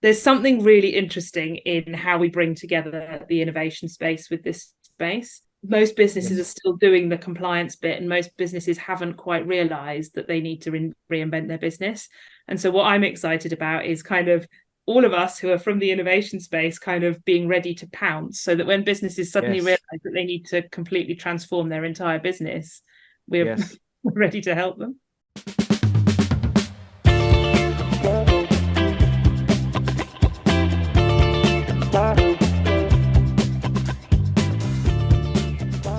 there's something really interesting in how we bring together the innovation space with this space. Most businesses are Yes. still doing the compliance bit, and most businesses haven't quite realized that they need to reinvent their business. And so what I'm excited about is kind of all of us who are from the innovation space kind of being ready to pounce, so that when businesses suddenly Yes. realize that they need to completely transform their entire business, we're Yes. ready to help them.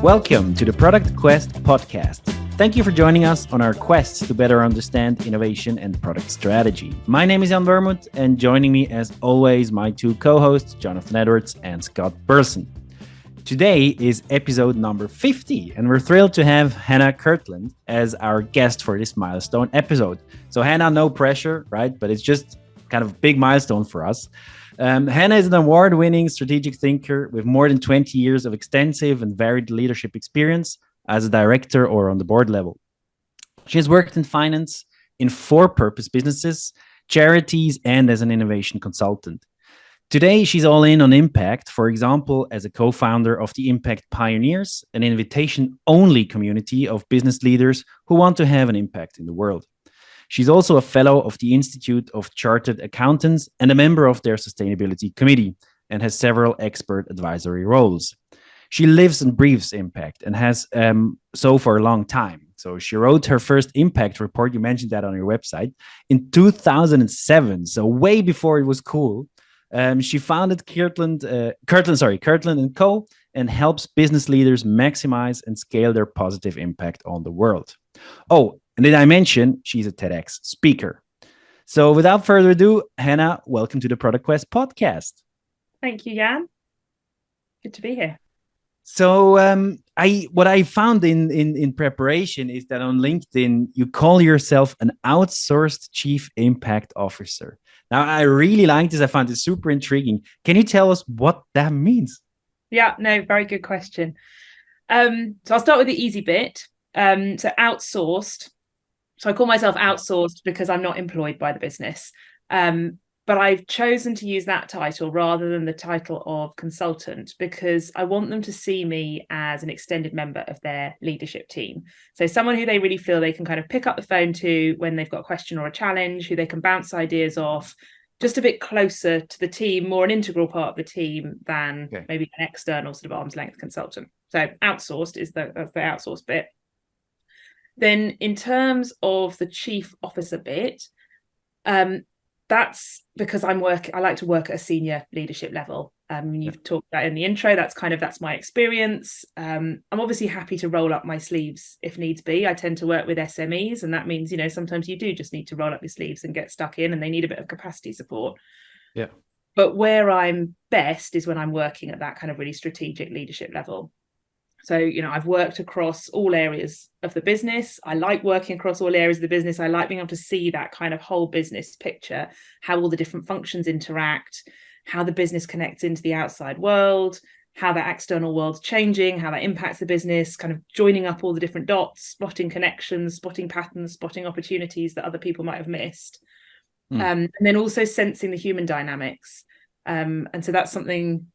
Welcome to the Product Quest podcast. Thank you for joining us on our quest to better understand innovation and product strategy. My name is Jan Vermut, and joining me as always, my two co-hosts, Jonathan Edwards and Scott Burson. Today is episode number 50, and we're thrilled to have Hannah Keartland as our guest for this milestone episode. So Hannah, no pressure, right? But it's just kind of a big milestone for us. Hannah is an award-winning strategic thinker with more than 20 years of extensive and varied leadership experience as a director or on the board level. She has worked in finance, in for-purpose businesses, charities, and as an innovation consultant. Today, she's all in on impact, for example, as a co-founder of the Impact Pioneers, an invitation-only community of business leaders who want to have an impact in the world. She's also a fellow of the Institute of Chartered Accountants and a member of their sustainability committee, and has several expert advisory roles. She lives and breathes impact and has so for a long time. So she wrote her first impact report, you mentioned that on your website, in 2007, so way before it was cool. She founded Keartland & Co. and helps business leaders maximize and scale their positive impact on the world. Oh, and did I mention she's a TEDx speaker? So without further ado, Hannah, welcome to the Product Quest podcast. Thank you, Jan. Good to be here. So what I found in preparation is that on LinkedIn you call yourself an outsourced chief impact officer. Now I really like this. I found it super intriguing. Can you tell us what that means? Yeah, no, very good question. So I'll start with the easy bit. So outsourced. So I call myself outsourced because I'm not employed by the business. But I've chosen to use that title rather than the title of consultant because I want them to see me as an extended member of their leadership team. So someone who they really feel they can kind of pick up the phone to when they've got a question or a challenge, who they can bounce ideas off, just a bit closer to the team, more an integral part of the team than maybe an external sort of arm's length consultant. So outsourced is the outsourced bit. Then in terms of the chief officer bit, that's because I like to work at a senior leadership level. You've talked about in the intro, that's my experience. I'm obviously happy to roll up my sleeves if needs be. I tend to work with SMEs, and that means, sometimes you do just need to roll up your sleeves and get stuck in, and they need a bit of capacity support. Yeah. But where I'm best is when I'm working at that kind of really strategic leadership level. So, I've worked across all areas of the business. I like working across all areas of the business. I like being able to see that kind of whole business picture, how all the different functions interact, how the business connects into the outside world, how that external world's changing, how that impacts the business, kind of joining up all the different dots, spotting connections, spotting patterns, spotting opportunities that other people might have missed. And then also sensing the human dynamics. And so that's something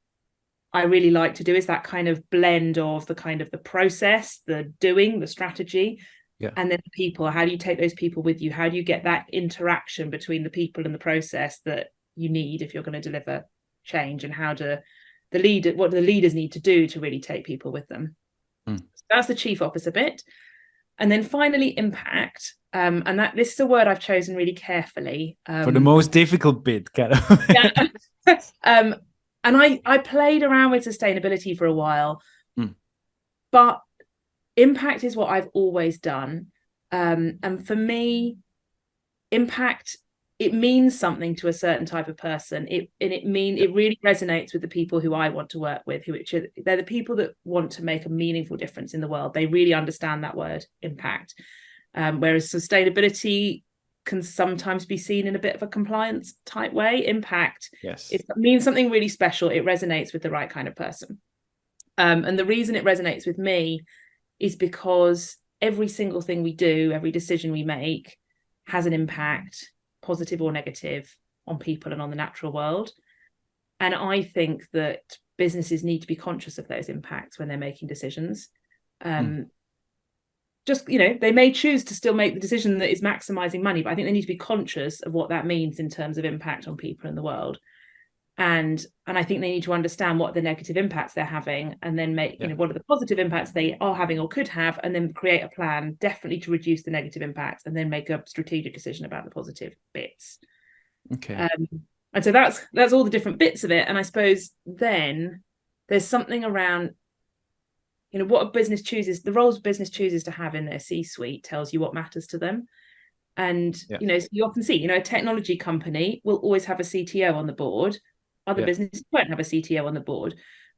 I really like to do, is that kind of blend of the process, the doing, the strategy, and then the people. How do you take those people with you? How do you get that interaction between the people and the process that you need if you're going to deliver change? And what do the leaders need to do to really take people with them? So that's the chief officer bit. And then finally, impact. And this is a word I've chosen really carefully. For the most difficult bit, kind of. Yeah. And I played around with sustainability for a while, but impact is what I've always done. And for me, impact, it means something to a certain type of person. It really resonates with the people who I want to work with, they're the people that want to make a meaningful difference in the world. They really understand that word impact. Whereas sustainability can sometimes be seen in a bit of a compliance type way. Impact, it means something really special. It resonates with the right kind of person. And the reason it resonates with me is because every single thing we do, every decision we make has an impact, positive or negative, on people and on the natural world. And I think that businesses need to be conscious of those impacts when they're making decisions. Just, they may choose to still make the decision that is maximizing money, but I think they need to be conscious of what that means in terms of impact on people in the world. And I think they need to understand what the negative impacts they're having, and then make, what are the positive impacts they are having or could have, and then create a plan definitely to reduce the negative impacts, and then make a strategic decision about the positive bits. Okay. And so that's all the different bits of it. And I suppose then there's something around, what a business chooses, the roles a business chooses to have in their C-suite tells you what matters to them. And, so you often see, a technology company will always have a CTO on the board. Other businesses won't have a CTO on the board.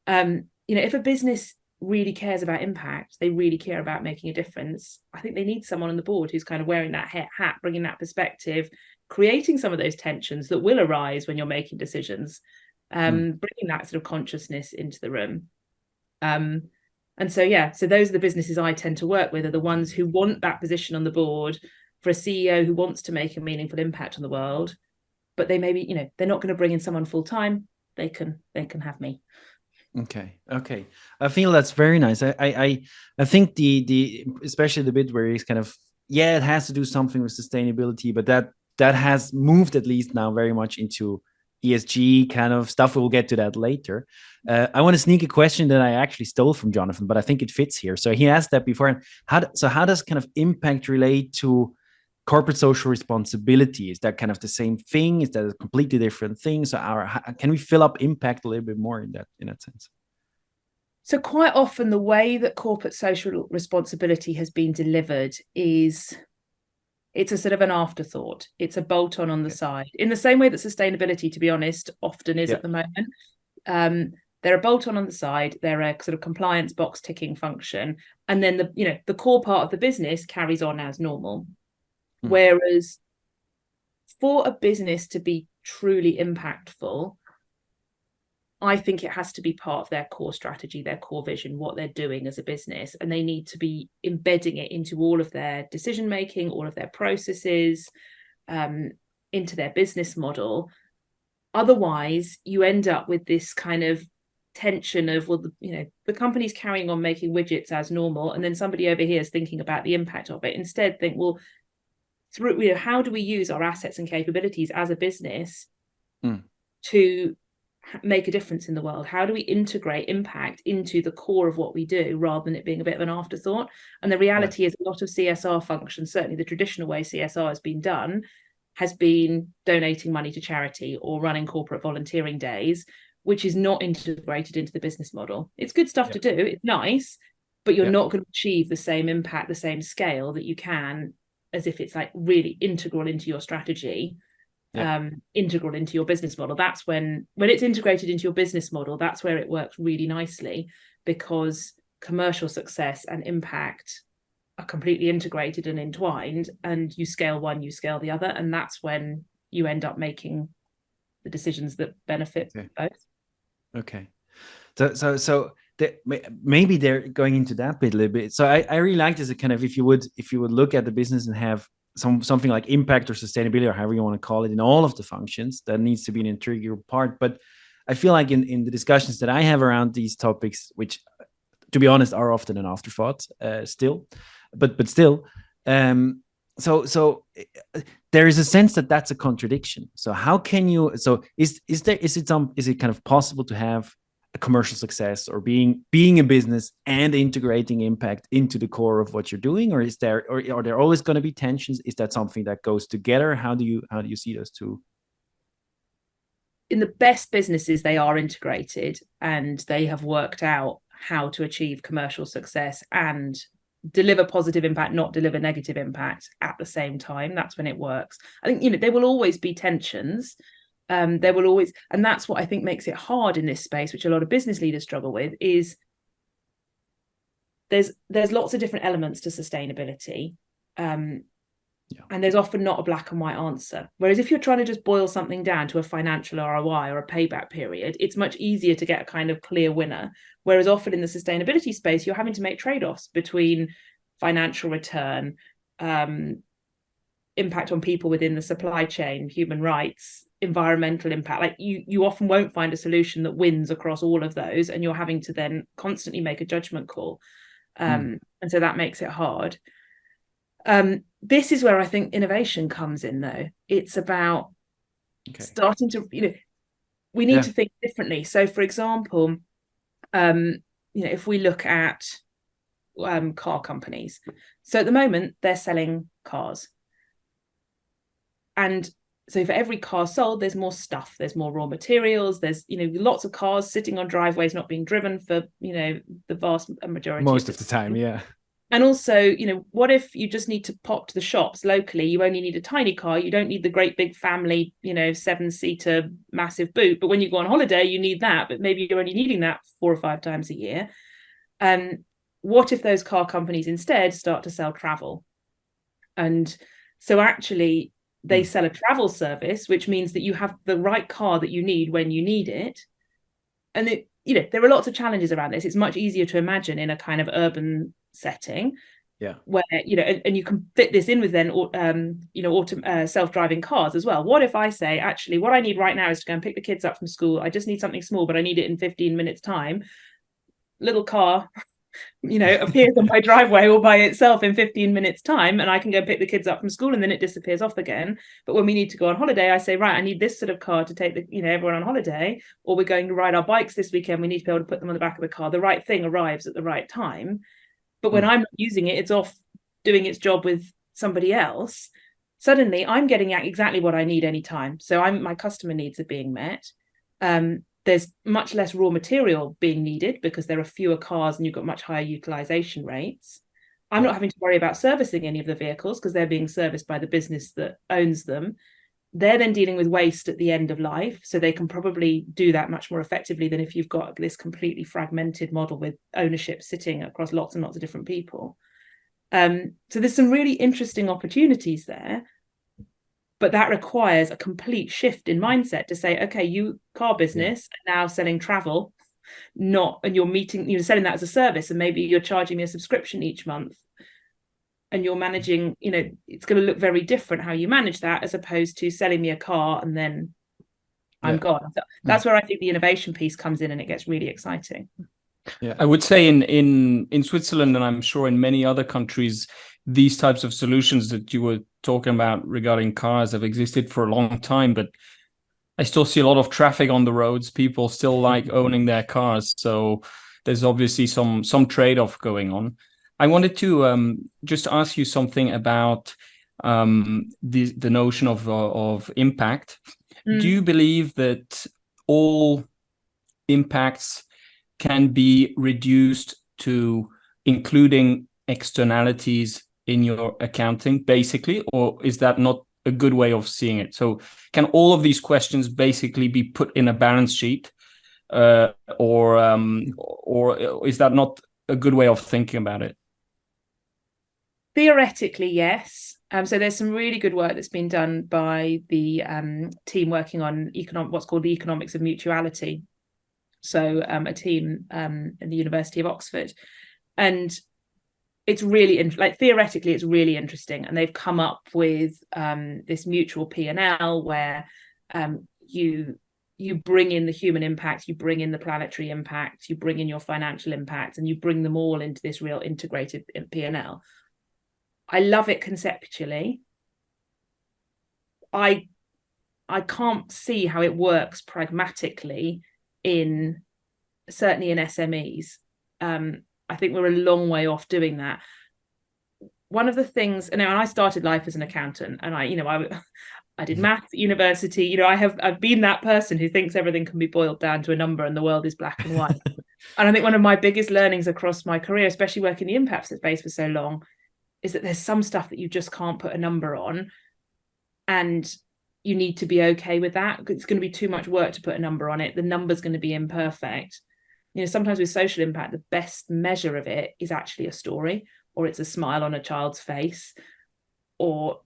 If a business really cares about impact, they really care about making a difference, I think they need someone on the board who's kind of wearing that hat, bringing that perspective, creating some of those tensions that will arise when you're making decisions, bringing that sort of consciousness into the room. And so those are the businesses I tend to work with, are the ones who want that position on the board for a CEO who wants to make a meaningful impact on the world, but they maybe, they're not going to bring in someone full time. They can have me. Okay. I feel that's very nice. I think the especially the bit where he's kind of, it has to do something with sustainability, but that has moved at least now very much into ESG kind of stuff. We'll get to that later. I want to sneak a question that I actually stole from Jonathan, but I think it fits here. So he asked that before. How does kind of impact relate to corporate social responsibility? Is that kind of the same thing? Is that a completely different thing? So can we fill up impact a little bit more in that sense? So quite often the way that corporate social responsibility has been delivered is it's a sort of an afterthought. It's a bolt-on on the side, in the same way that sustainability, to be honest, often is at the moment. They're a bolt-on on the side. They're a sort of compliance box ticking function. And then the core part of the business carries on as normal. Whereas for a business to be truly impactful, I think it has to be part of their core strategy, their core vision, what they're doing as a business. And they need to be embedding it into all of their decision-making, all of their processes, into their business model. Otherwise, you end up with this kind of tension of, the company's carrying on making widgets as normal, and then somebody over here is thinking about the impact of it. Instead, think, well, through, how do we use our assets and capabilities as a business to make a difference in the world? How do we integrate impact into the core of what we do, rather than it being a bit of an afterthought? And the reality is, a lot of CSR functions, certainly the traditional way CSR has been done, has been donating money to charity or running corporate volunteering days, which is not integrated into the business model. It's good stuff to do, it's nice, but you're not going to achieve the same impact, the same scale that you can as if it's like really integral into your strategy, integral into your business model. That's when it's integrated into your business model, that's where it works really nicely, because commercial success and impact are completely integrated and entwined, and you scale one, you scale the other, and that's when you end up making the decisions that benefit both. Okay. So maybe they're going into that bit a little bit. So I really like this kind of, if you would look at the business and have something like impact or sustainability, or however you want to call it, in all of the functions, that needs to be an integral part. But I feel like in the discussions that I have around these topics, which, to be honest, are often an afterthought still, but still, so there is a sense that that's a contradiction. So how can you? So is it kind of possible to have a commercial success, or being a business and integrating impact into the core of what you're doing, or are there always going to be tensions? Is that something that goes together? How do you see those two? In the best businesses, they are integrated, and they have worked out how to achieve commercial success and deliver positive impact, not deliver negative impact at the same time. That's when it works. I think, there will always be tensions. There will always, and that's what I think makes it hard in this space, which a lot of business leaders struggle with, is there's lots of different elements to sustainability. And there's often not a black and white answer. Whereas if you're trying to just boil something down to a financial ROI or a payback period, it's much easier to get a kind of clear winner. Whereas often in the sustainability space, you're having to make trade-offs between financial return, impact on people within the supply chain, human rights, environmental impact. Like you often won't find a solution that wins across all of those, and you're having to then constantly make a judgment call. And so that makes it hard. This is where I think innovation comes in, though. It's about starting to, we need to think differently. So, for example, if we look at car companies, so at the moment they're selling cars, and so for every car sold, there's more stuff, there's more raw materials, there's lots of cars sitting on driveways not being driven for the vast majority most of the time. And also, what if you just need to pop to the shops locally? You only need a tiny car. You don't need the great big family, 7-seater massive boot. But when you go on holiday, you need that. But maybe you're only needing that 4 or 5 times a year. What if those car companies instead start to sell travel? And so actually they sell a travel service, which means that you have the right car that you need when you need it. And there are lots of challenges around this. It's much easier to imagine in a kind of urban setting, where and you can fit this in with then self-driving cars as well. What if I say, actually, what I need right now is to go and pick the kids up from school. I just need something small, but I need it in 15 minutes time. Little car appears on my driveway all by itself in 15 minutes time, and I can go pick the kids up from school, and then it disappears off again. But when we need to go on holiday, I say, right, I need this sort of car to take everyone on holiday, or we're going to ride our bikes this weekend, we need to be able to put them on the back of the car. The right thing arrives at the right time. But when I'm not using it, it's off doing its job with somebody else. Suddenly I'm getting exactly what I need anytime. So my customer needs are being met. There's much less raw material being needed because there are fewer cars and you've got much higher utilization rates. I'm not having to worry about servicing any of the vehicles because they're being serviced by the business that owns them. They're then dealing with waste at the end of life, so they can probably do that much more effectively than if you've got this completely fragmented model with ownership sitting across lots and lots of different people. So there's some really interesting opportunities there, but that requires a complete shift in mindset to say, okay, you car business are now selling travel, and you're selling that as a service, and maybe you're charging me a subscription each month. And you're managing, it's going to look very different how you manage that as opposed to selling me a car and then I'm gone. So that's where I think the innovation piece comes in and it gets really exciting. Yeah, I would say in Switzerland, and I'm sure in many other countries, these types of solutions that you were talking about regarding cars have existed for a long time, but I still see a lot of traffic on the roads. People still like owning their cars. So there's obviously some trade-off going on. I wanted to just ask you something about the notion of impact. Do you believe that all impacts can be reduced to including externalities in your accounting, basically, or is that not a good way of seeing it? So can all of these questions basically be put in a balance sheet, or is that not a good way of thinking about it? Theoretically, yes. So there's some really good work that's been done by the team working on what's called the economics of mutuality. So a team in the University of Oxford, and it's really theoretically it's really interesting. And they've come up with this mutual P&L where you bring in the human impact, you bring in the planetary impact, you bring in your financial impact, and you bring them all into this real integrated P&L. I love it conceptually. I can't see how it works pragmatically certainly in SMEs. I think we're a long way off doing that. One of the things, and I started life as an accountant, and I did maths at university. I've been that person who thinks everything can be boiled down to a number and the world is black and white. And I think one of my biggest learnings across my career, especially working in the impact space for so long, is that there's some stuff that you just can't put a number on, and you need to be okay with that. It's going to be too much work to put a number on it. The number's going to be imperfect. Sometimes with social impact, the best measure of it is actually a story, or it's a smile on a child's face, or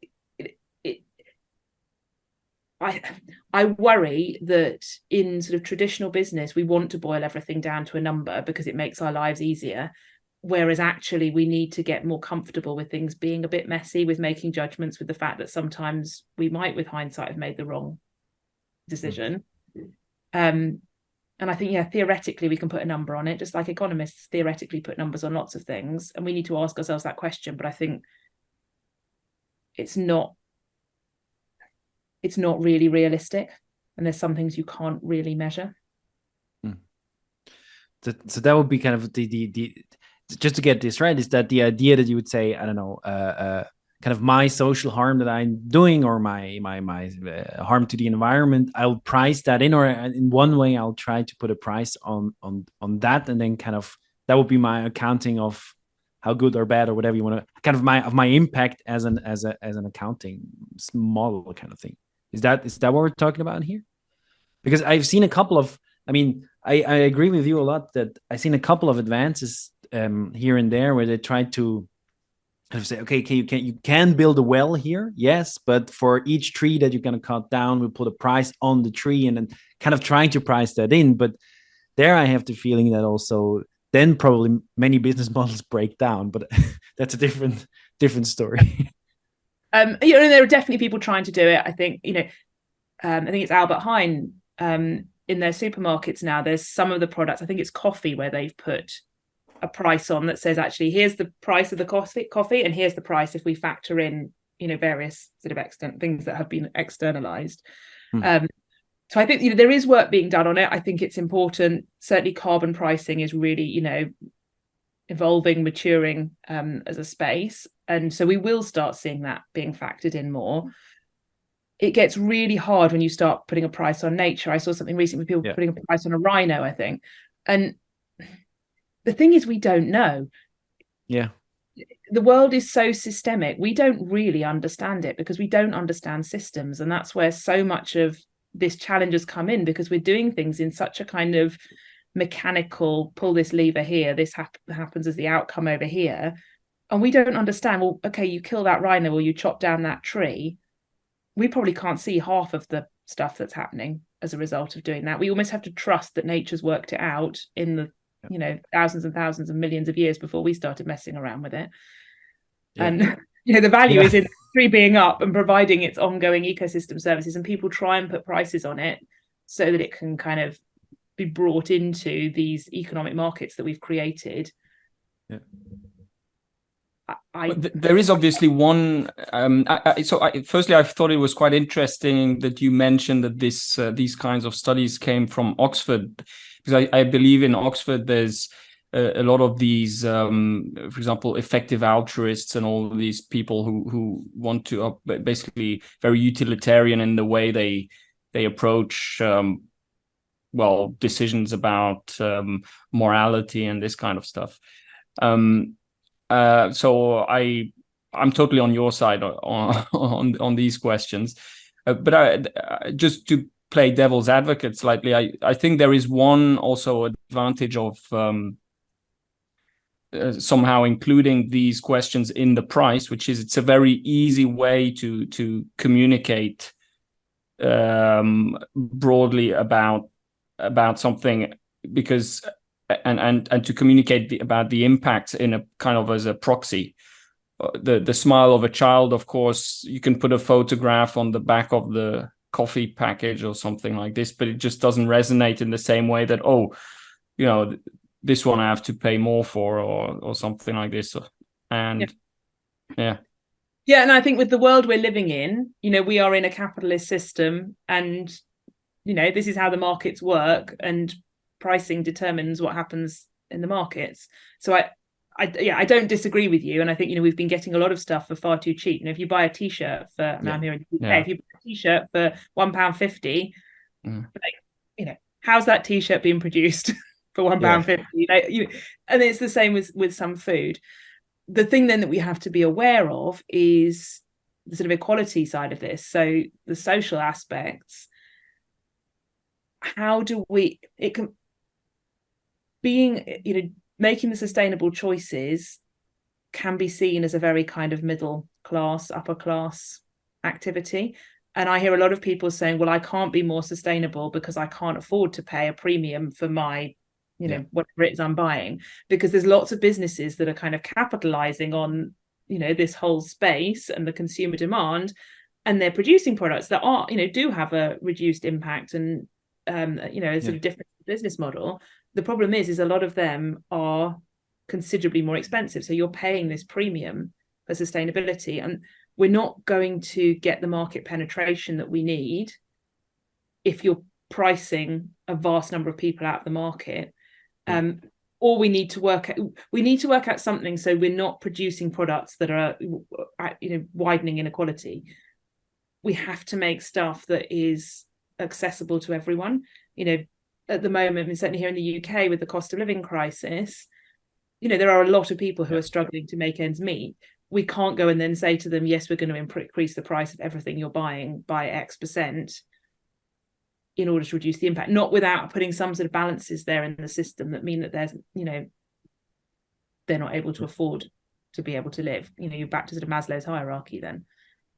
I worry that in sort of traditional business, we want to boil everything down to a number because it makes our lives easier. Whereas actually we need to get more comfortable with things being a bit messy, with making judgments, with the fact that sometimes we might, with hindsight, have made the wrong decision. And I think, theoretically we can put a number on it, just like economists theoretically put numbers on lots of things, and we need to ask ourselves that question. But I think it's not really realistic, and there's some things you can't really measure. So that would be kind of the just to get this right, is that the idea that you would say, I don't know, kind of my social harm that I'm doing, or my harm to the environment, I'll price that in, or in one way I'll try to put a price on that, and then kind of that would be my accounting of how good or bad or whatever you want to, kind of my impact as an accounting model kind of thing. Is that what we're talking about here? Because I've seen a couple of, I mean, I agree with you a lot that I've seen a couple of advances here and there where they try to kind of say, okay, you can build a well here, yes, but for each tree that you're going to cut down, we'll put a price on the tree, and then kind of trying to price that in. But there I have the feeling that also then probably many business models break down, but that's a different story. There are definitely people trying to do it. I think, I think it's Albert Heijn, in their supermarkets now, there's some of the products, I think it's coffee, where they've put a price on that says, actually, here's the price of the coffee, and here's the price if we factor in, various sort of things that have been externalized. So I think, there is work being done on it. I think it's important. Certainly carbon pricing is really, evolving, maturing as a space. And so we will start seeing that being factored in more. It gets really hard when you start putting a price on nature. I saw something recently with people putting a price on a rhino, I think. And the thing is, we don't know. Yeah. The world is so systemic. We don't really understand it because we don't understand systems. And that's where so much of this challenge has come in, because we're doing things in such a kind of mechanical, pull this lever here, this happens as the outcome over here. And we don't understand, well, okay, you kill that rhino or you chop down that tree. We probably can't see half of the stuff that's happening as a result of doing that. We almost have to trust that nature's worked it out in the thousands and thousands and millions of years before we started messing around with it. And the value is in the tree being up and providing its ongoing ecosystem services, and people try and put prices on it so that it can kind of be brought into these economic markets that we've created. There is obviously one. Firstly, I thought it was quite interesting that you mentioned that these kinds of studies came from Oxford, because I believe in Oxford there's a lot of these, for example, effective altruists and all of these people who want to basically very utilitarian in the way they approach decisions about morality and this kind of stuff. So I'm totally on your side on these questions, but I just to play devil's advocate slightly, I think there is one also advantage of somehow including these questions in the price, which is it's a very easy way to communicate broadly about something, because and to communicate about the impacts in a kind of as a proxy. The smile of a child, of course, you can put a photograph on the back of the coffee package or something like this, but it just doesn't resonate in the same way that, this one I have to pay more for, or something like this. And and I think with the world we're living in, we are in a capitalist system, and this is how the markets work, and pricing determines what happens in the markets. So I don't disagree with you, and I think we've been getting a lot of stuff for far too cheap. If you buy a t-shirt for, I'm here in the UK, if you buy a t-shirt for £1.50, how's that t-shirt being produced for £1.50? And it's the same with some food. The thing then that we have to be aware of is the sort of equality side of this. So the social aspects. How do we? It can making the sustainable choices can be seen as a very kind of middle class, upper class activity. And I hear a lot of people saying, well, I can't be more sustainable because I can't afford to pay a premium for my, whatever it is I'm buying, because there's lots of businesses that are kind of capitalizing on, this whole space and the consumer demand. and they're producing products that are, do have a reduced impact and a sort of different business model. The problem is a lot of them are considerably more expensive, so you're paying this premium for sustainability, and we're not going to get the market penetration that we need if you're pricing a vast number of people out of the market. Or we need to work out something so we're not producing products that are widening inequality. We have to make stuff that is accessible to everyone. At the moment, and certainly here in the UK with the cost of living crisis, there are a lot of people who are struggling to make ends meet. We can't go and then say to them, yes, we're going to increase the price of everything you're buying by X% in order to reduce the impact, not without putting some sort of balances there in the system that mean that there's, they're not able to afford to be able to live. You're back to sort of Maslow's hierarchy then.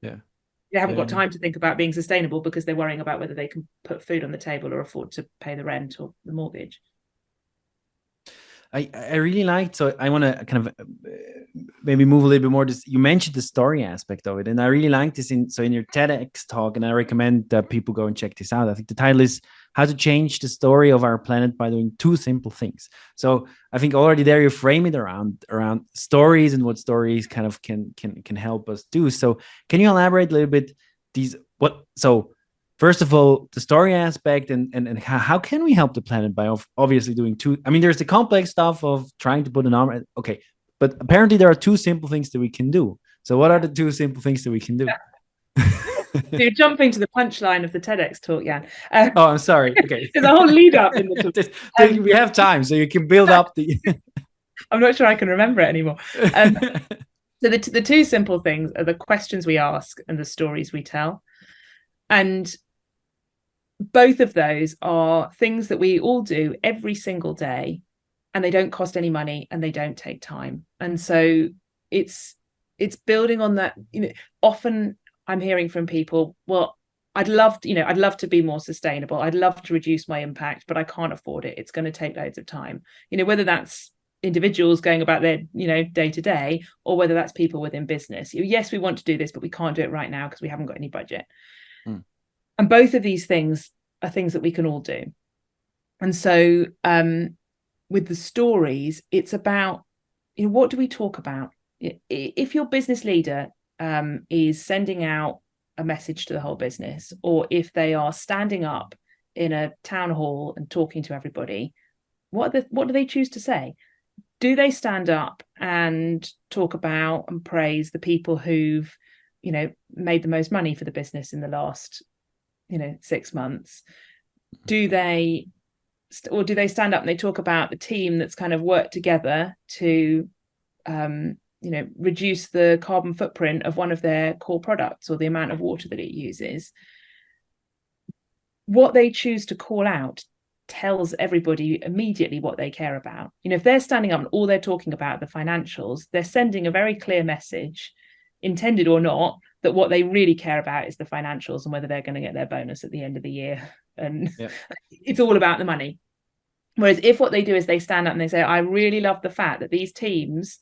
They haven't got time to think about being sustainable because they're worrying about whether they can put food on the table or afford to pay the rent or the mortgage. I really liked, so I want to kind of maybe move a little bit more. You mentioned the story aspect of it, and I really liked this in your TEDx talk, and I recommend that people go and check this out. I think the title is "How to Change the Story of Our Planet by Doing Two Simple Things." So I think already there you frame it around stories and what stories kind of can help us do. So can you elaborate a little bit first of all, the story aspect and how can we help the planet by obviously doing two? I mean, there's the complex stuff of trying to put an arm. Okay, but apparently there are two simple things that we can do. So what are the two simple things that we can do? So you're jumping to the punchline of the TEDx talk, Jan. Oh, I'm sorry. Okay. There's a whole lead up in the talk. We have time, so you can build up the... I'm not sure I can remember it anymore. So the two simple things are the questions we ask and the stories we tell. And both of those are things that we all do every single day, and they don't cost any money and they don't take time. And so it's building on that. Often I'm hearing from people, well, I'd love to be more sustainable. I'd love to reduce my impact, but I can't afford it. It's going to take loads of time. Whether that's individuals going about their, day to day, or whether that's people within business. Yes, we want to do this, but we can't do it right now because we haven't got any budget. And both of these things are things that we can all do. And so with the stories, it's about, what do we talk about? If your business leader is sending out a message to the whole business, or if they are standing up in a town hall and talking to everybody, what do they choose to say? Do they stand up and talk about and praise the people who've, made the most money for the business in the last 6 months? Do they stand up and they talk about the team that's kind of worked together to reduce the carbon footprint of one of their core products or the amount of water that it uses? What they choose to call out tells everybody immediately what they care about. If they're standing up and all they're talking about are the financials, they're sending a very clear message, intended or not, that what they really care about is the financials and whether they're going to get their bonus at the end of the year. And it's all about the money. Whereas if what they do is they stand up and they say, I really love the fact that these teams,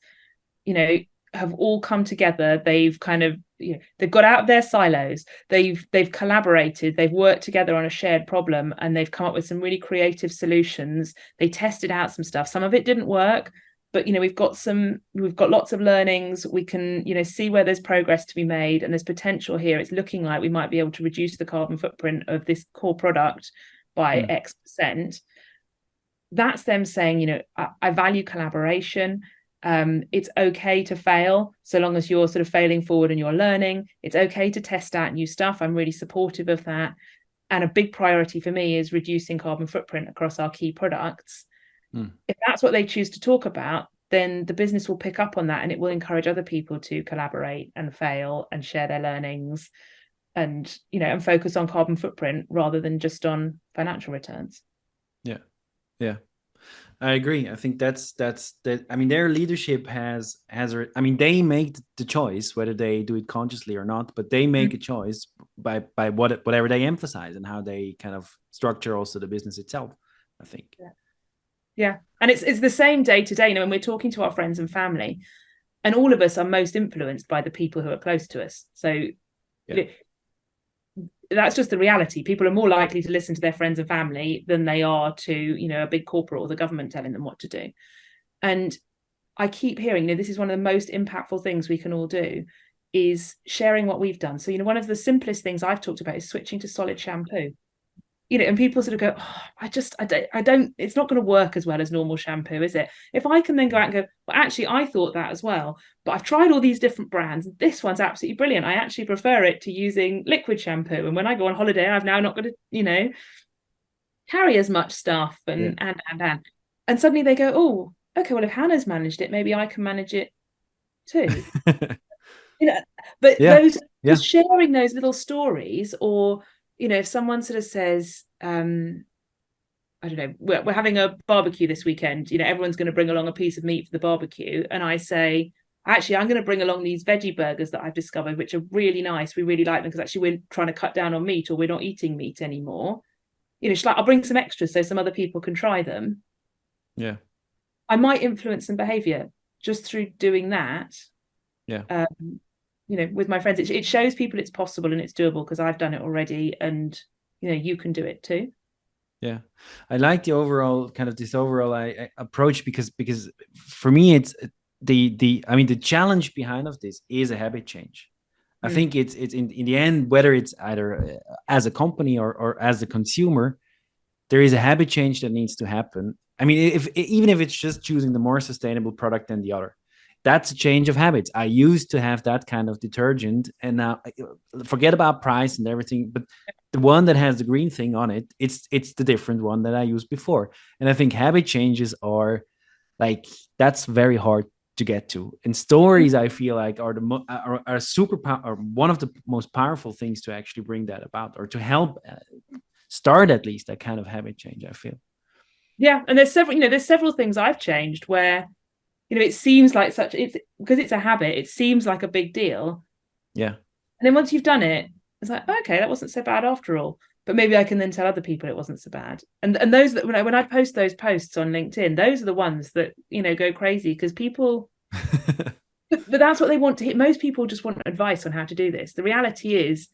have all come together. They've kind of, they've got out of their silos. They've collaborated. They've worked together on a shared problem, and they've come up with some really creative solutions. They tested out some stuff. Some of it didn't work, but we've got lots of learnings. We can see where there's progress to be made, and there's potential here. It's looking like we might be able to reduce the carbon footprint of this core product by X%. That's them saying, I value collaboration. It's okay to fail so long as you're sort of failing forward and you're learning. It's okay to test out new stuff. I'm really supportive of that. And a big priority for me is reducing carbon footprint across our key products. If that's what they choose to talk about, then the business will pick up on that, and it will encourage other people to collaborate and fail and share their learnings and and focus on carbon footprint rather than just on financial returns. Yeah, I agree. I think that's that. I mean, their leadership has they make the choice whether they do it consciously or not, but they make a choice by whatever they emphasize and how they kind of structure also the business itself, I think. Yeah. And it's the same day to day, when we're talking to our friends and family, and all of us are most influenced by the people who are close to us. So that's just the reality. People are more likely to listen to their friends and family than they are to, a big corporate or the government telling them what to do. And I keep hearing, this is one of the most impactful things we can all do, is sharing what we've done. So, one of the simplest things I've talked about is switching to solid shampoo. And people sort of go, oh, I don't, it's not going to work as well as normal shampoo, is it? If I can then go out and go, well, actually, I thought that as well, but I've tried all these different brands. This one's absolutely brilliant. I actually prefer it to using liquid shampoo. And when I go on holiday, I've now not got to, carry as much stuff and suddenly they go, oh, okay, well, if Hannah's managed it, maybe I can manage it too. But those sharing those little stories, or if someone sort of says, I don't know, we're having a barbecue this weekend, everyone's going to bring along a piece of meat for the barbecue. And I say, actually, I'm going to bring along these veggie burgers that I've discovered, which are really nice. We really like them because actually we're trying to cut down on meat, or we're not eating meat anymore. She's like, I'll bring some extras so some other people can try them. Yeah. I might influence some behavior just through doing that. Yeah. With my friends, it shows people it's possible and it's doable because I've done it already, and you can do it too. Yeah, I like the overall kind of this overall approach because for me it's the challenge behind of this is a habit change. I think it's in the end, whether it's either as a company or as a consumer, there is a habit change that needs to happen. I mean, even if it's just choosing the more sustainable product than the other, that's a change of habits. I used to have that kind of detergent, and now forget about price and everything, but the one that has the green thing on it, it's the different one that I used before. And I think habit changes are like, that's very hard to get to. And stories, I feel like, are are one of the most powerful things to actually bring that about, or to help start at least that kind of habit change, I feel. Yeah, and there's several things I've changed where it seems like it's because it's a habit, it seems like a big deal. Yeah. And then once you've done it, it's like, okay, that wasn't so bad after all. But maybe I can then tell other people it wasn't so bad. And those that when I post those posts on LinkedIn, those are the ones that go crazy, because people but that's what they want to hear. Most people just want advice on how to do this. The reality is,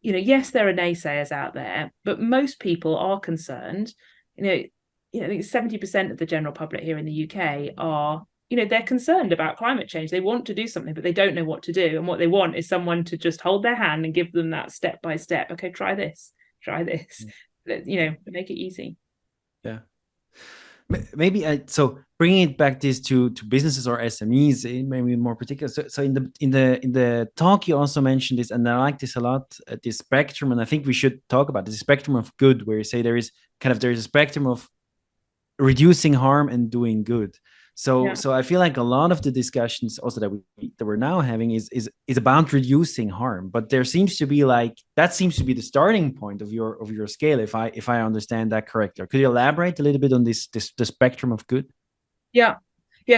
yes, there are naysayers out there, but most people are concerned. I think 70% of the general public here in the UK are, they're concerned about climate change. They want to do something, but they don't know what to do. And what they want is someone to just hold their hand and give them that step by step. Okay, try this, make it easy. Yeah. Maybe so bringing it back to businesses or SMEs, maybe more particular. So in the talk you also mentioned this, and I like this a lot. This spectrum, and I think we should talk about this spectrum of good, where you say there's a spectrum of reducing harm and doing good. So I feel like a lot of the discussions also that we're now having is about reducing harm, but there seems to be that seems to be the starting point of your scale, if I understand that correctly. Could you elaborate a little bit on the spectrum of good? Yeah.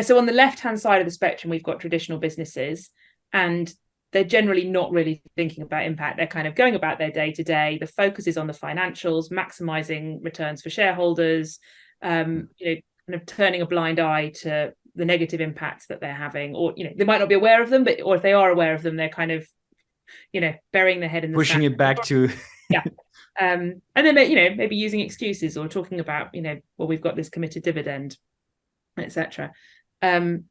So on the left-hand side of the spectrum, we've got traditional businesses, and they're generally not really thinking about impact. They're kind of going about their day to day. The focus is on the financials, maximizing returns for shareholders, kind of turning a blind eye to the negative impacts that they're having, or they might not be aware of them, or if they are aware of them, they're kind of burying their head in the pushing sand. It back to and then maybe using excuses, or talking about well, we've got this committed dividend, etc. And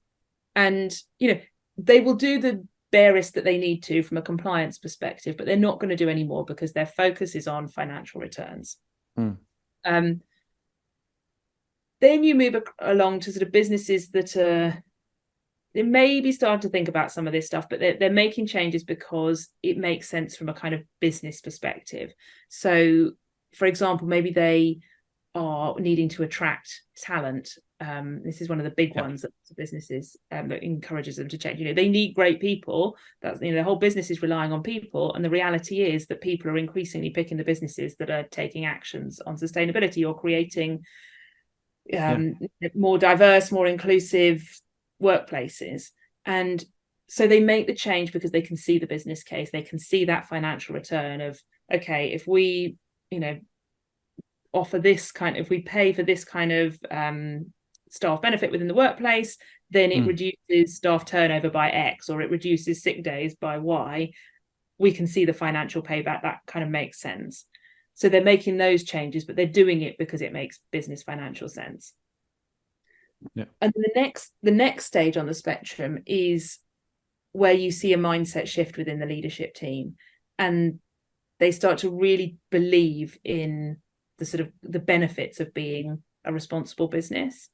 they will do the barest that they need to from a compliance perspective, but they're not going to do any more because their focus is on financial returns. Then you move along to sort of businesses that they maybe start to think about some of this stuff, but they're making changes because it makes sense from a kind of business perspective. So, for example, maybe they are needing to attract talent. This is one of the big ones that businesses that encourages them to change. They need great people. That's the whole business is relying on people, and the reality is that people are increasingly picking the businesses that are taking actions on sustainability or creating more diverse, more inclusive workplaces. And so they make the change because they can see the business case. They can see that financial return of, okay, if we offer this kind of, if we pay for this kind of staff benefit within the workplace, then it reduces staff turnover by X, or it reduces sick days by Y. we can see the financial payback. That kind of makes sense. So they're making those changes, but they're doing it because it makes business financial sense. Yeah. And the next stage on the spectrum is where you see a mindset shift within the leadership team, and they start to really believe in the sort of the benefits of being a responsible business.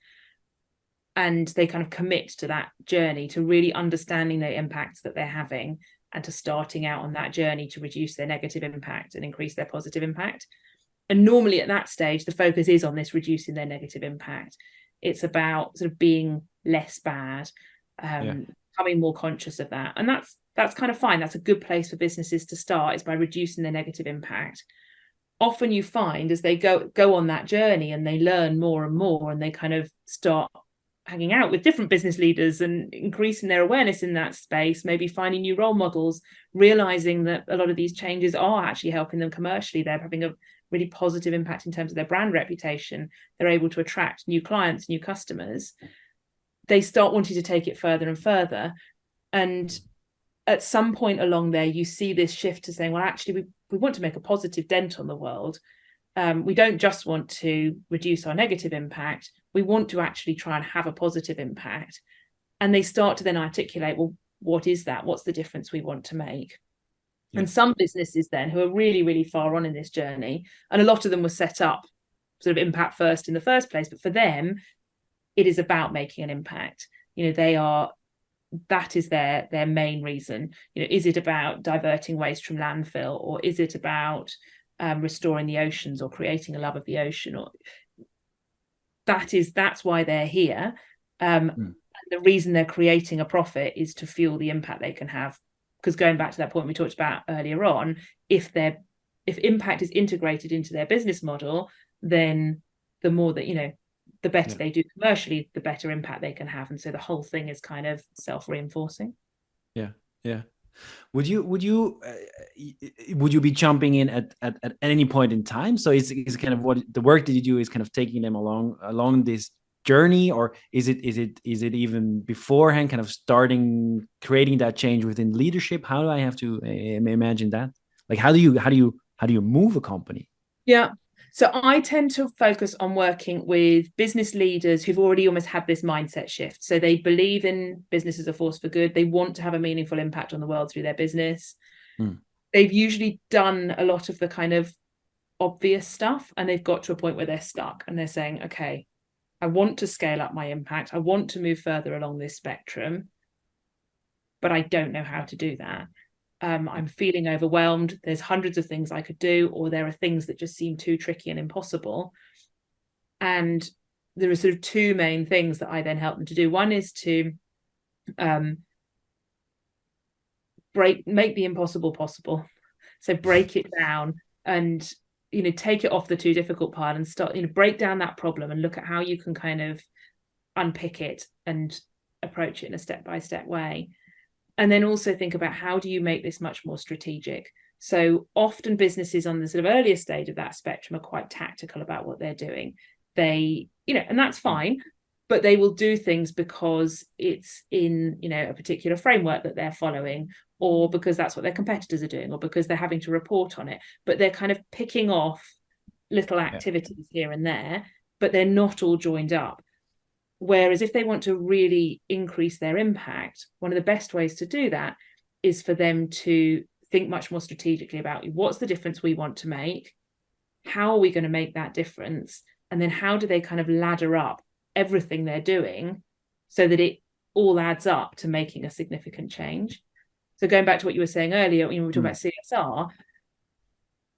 And they kind of commit to that journey, to really understanding the impacts that they're having, and to starting out on that journey to reduce their negative impact and increase their positive impact. And normally at that stage, the focus is on this reducing their negative impact. It's about sort of being less bad, becoming more conscious of that. And that's kind of fine. That's a good place for businesses to start, is by reducing their negative impact. Often you find as they go on that journey and they learn more and more, and they kind of start hanging out with different business leaders and increasing their awareness in that space, maybe finding new role models, realizing that a lot of these changes are actually helping them commercially. They're having a really positive impact in terms of their brand reputation. They're able to attract new clients, new customers. They start wanting to take it further and further. And at some point along there, you see this shift to saying, well, actually, we want to make a positive dent on the world. We don't just want to reduce our negative impact. We want to actually try and have a positive impact. And they start to then articulate, well, what is that? What's the difference we want to make? Yeah. And some businesses then who are really, really far on in this journey, and a lot of them were set up sort of impact first in the first place, but for them, it is about making an impact. That is their main reason. Is it about diverting waste from landfill, or is it about restoring the oceans, or creating a love of the ocean? Or that's why they're here. The reason they're creating a profit is to fuel the impact they can have. Because going back to that point we talked about earlier on, if impact is integrated into their business model, then the more that the better they do commercially, the better impact they can have. And so the whole thing is kind of self-reinforcing. Yeah. Would you be jumping in at any point in time? So it's kind of what the work that you do is kind of taking them along this journey, or is it even beforehand, kind of creating that change within leadership? How do I have to imagine that? Like, how do you move a company? Yeah. So I tend to focus on working with business leaders who've already almost had this mindset shift. So they believe in business as a force for good. They want to have a meaningful impact on the world through their business. They've usually done a lot of the kind of obvious stuff, and they've got to a point where they're stuck and they're saying, okay, I want to scale up my impact. I want to move further along this spectrum, but I don't know how to do that. I'm feeling overwhelmed. There's hundreds of things I could do, or there are things that just seem too tricky and impossible. And there are sort of two main things that I then help them to do. One is to make the impossible possible. So break it down and take it off the too difficult pile and start break down that problem and look at how you can kind of unpick it and approach it in a step-by-step way. And then also think about, how do you make this much more strategic? So often businesses on the sort of earlier stage of that spectrum are quite tactical about what they're doing. They, and that's fine, but they will do things because it's in, a particular framework that they're following, or because that's what their competitors are doing, or because they're having to report on it. But they're kind of picking off little activities here and there, but they're not all joined up. Whereas if they want to really increase their impact, one of the best ways to do that is for them to think much more strategically about, what's the difference we want to make? How are we going to make that difference? And then how do they kind of ladder up everything they're doing so that it all adds up to making a significant change? So going back to what you were saying earlier, when we were talking about CSR,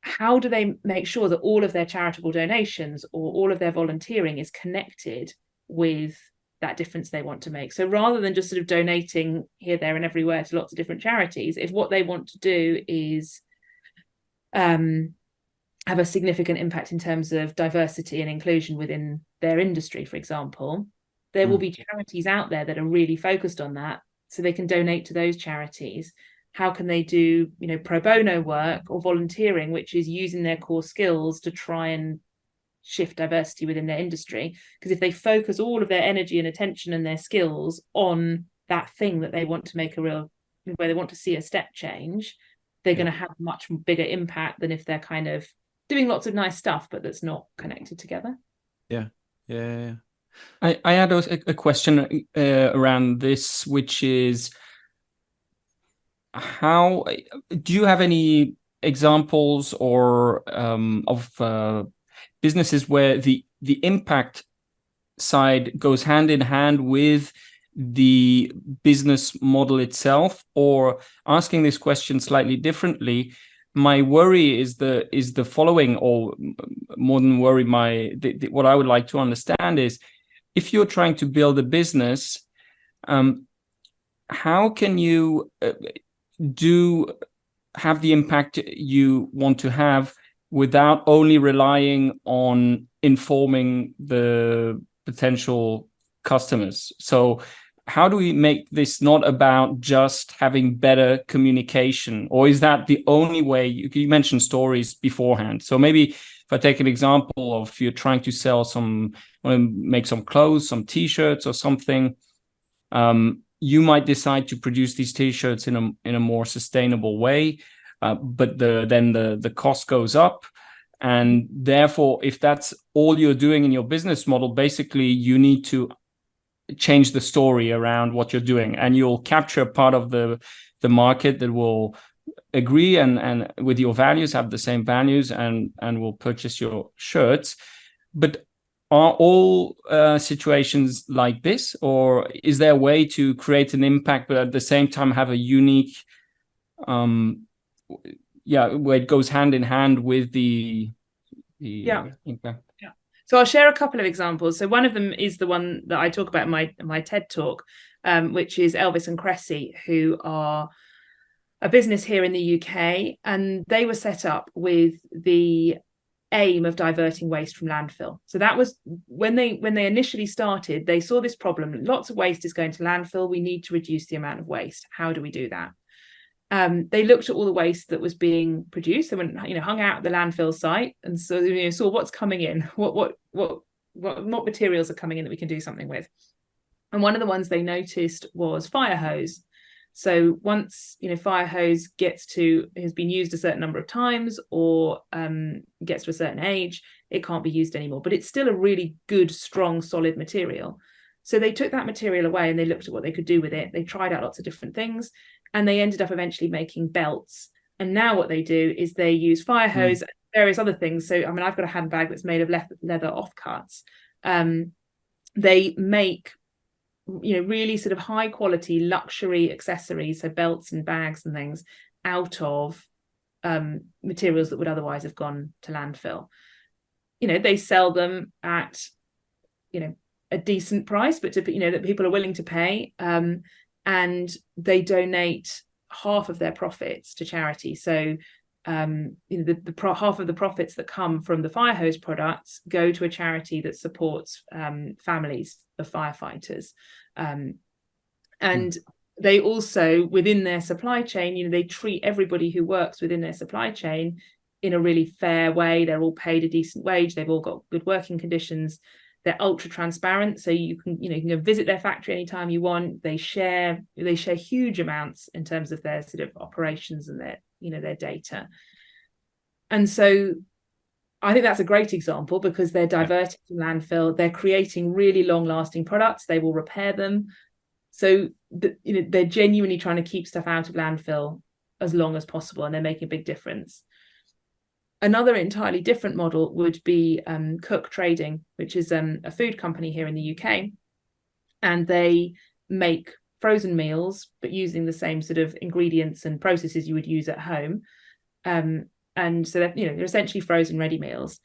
how do they make sure that all of their charitable donations or all of their volunteering is connected with that difference they want to make? So rather than just sort of donating here, there, and everywhere to lots of different charities, if what they want to do is have a significant impact in terms of diversity and inclusion within their industry, for example, there will be charities out there that are really focused on that, so they can donate to those charities. How can they do, pro bono work or volunteering, which is using their core skills to try and shift diversity within their industry? Because if they focus all of their energy and attention and their skills on that thing that they want to make where they want to see a step change, they're going to have a much bigger impact than if they're kind of doing lots of nice stuff, but that's not connected together. Yeah. I had a question around this, which is, how do you have any examples or of businesses where the impact side goes hand in hand with the business model itself? Or asking this question slightly differently, my worry is the following, or more than worry, what I would like to understand is, if you're trying to build a business, how can you have the impact you want to have without only relying on informing the potential customers? So how do we make this not about just having better communication? Or is that the only way? You mentioned stories beforehand. So maybe if I take an example of, you're trying to sell make some clothes, some t-shirts or something, you might decide to produce these t-shirts in a more sustainable way, but then the cost goes up. And therefore, if that's all you're doing in your business model, basically you need to change the story around what you're doing, and you'll capture part of the market that will agree and with your values, have the same values, and will purchase your shirts. But are all situations like this, or is there a way to create an impact but at the same time have a unique where it goes hand in hand with the impact? So I'll share a couple of examples. So one of them is the one that I talk about in my TED talk, which is Elvis and Cressy, who are a business here in the UK, and they were set up with the aim of diverting waste from landfill. So that was when they initially started, they saw this problem. Lots of waste is going to landfill. We need to reduce the amount of waste. How do we do that? They looked at all the waste that was being produced. They went, hung out at the landfill site, and so saw what's coming in, what materials are coming in that we can do something with. And one of the ones they noticed was fire hose. So once fire hose has been used a certain number of times, or gets to a certain age, it can't be used anymore. But it's still a really good, strong, solid material. So they took that material away and they looked at what they could do with it. They tried out lots of different things, and they ended up eventually making belts. And now what they do is they use fire hose and various other things. So I've got a handbag that's made of leather offcuts. They make really sort of high quality luxury accessories, so belts and bags and things, out of materials that would otherwise have gone to landfill. They sell them at a decent price, but that people are willing to pay, and they donate half of their profits to charity. So half of the profits that come from the fire hose products go to a charity that supports families of firefighters. And they also, within their supply chain, they treat everybody who works within their supply chain in a really fair way. They're all paid a decent wage. They've all got good working conditions. They're ultra transparent, so you can go visit their factory anytime you want. They share huge amounts in terms of their sort of operations and their data. And so I think that's a great example, because they're diverting from landfill. They're creating really long-lasting products. They will repair them. So they're genuinely trying to keep stuff out of landfill as long as possible, and they're making a big difference. Another entirely different model would be Cook Trading, which is a food company here in the UK, and they make frozen meals, but using the same sort of ingredients and processes you would use at home. And so they're essentially frozen ready meals.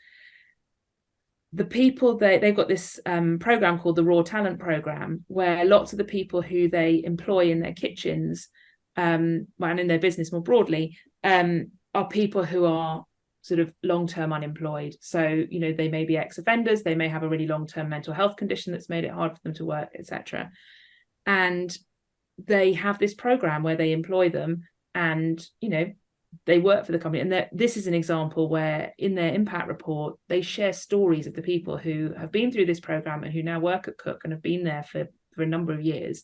The people they've got this program called the Raw Talent Program, where lots of the people who they employ in their kitchens, and in their business more broadly, are people who are sort of long-term unemployed. So they may be ex-offenders, they may have a really long-term mental health condition that's made it hard for them to work, etc. And they have this program where they employ them, and they work for the company. And this is an example where in their impact report they share stories of the people who have been through this program and who now work at Cook and have been there for a number of years,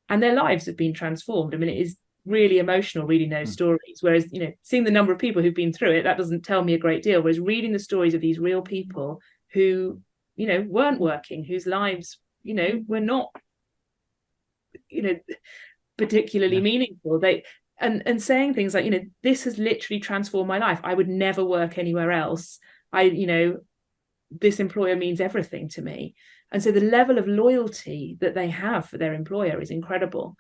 and their lives have been transformed. It is really emotional reading those stories. Whereas, seeing the number of people who've been through it, that doesn't tell me a great deal. Whereas reading the stories of these real people who, weren't working, whose lives, were not, particularly meaningful. And saying things like, this has literally transformed my life. I would never work anywhere else. This employer means everything to me. And so the level of loyalty that they have for their employer is incredible.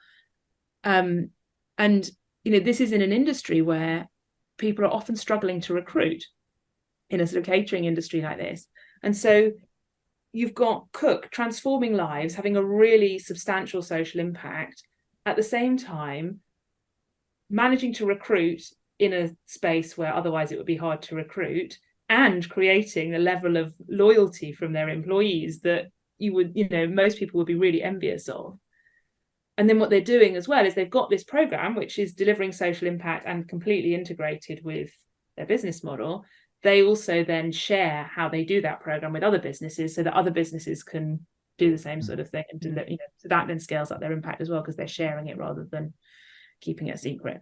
And this is in an industry where people are often struggling to recruit, in a sort of catering industry like this. And so you've got Cook transforming lives, having a really substantial social impact, at the same time managing to recruit in a space where otherwise it would be hard to recruit, and creating a level of loyalty from their employees that you would, most people would be really envious of. And then what they're doing as well is they've got this program which is delivering social impact and completely integrated with their business model. They also then share how they do that program with other businesses, so that other businesses can do the same sort of thing, and so that then scales up their impact as well, because they're sharing it rather than keeping it secret.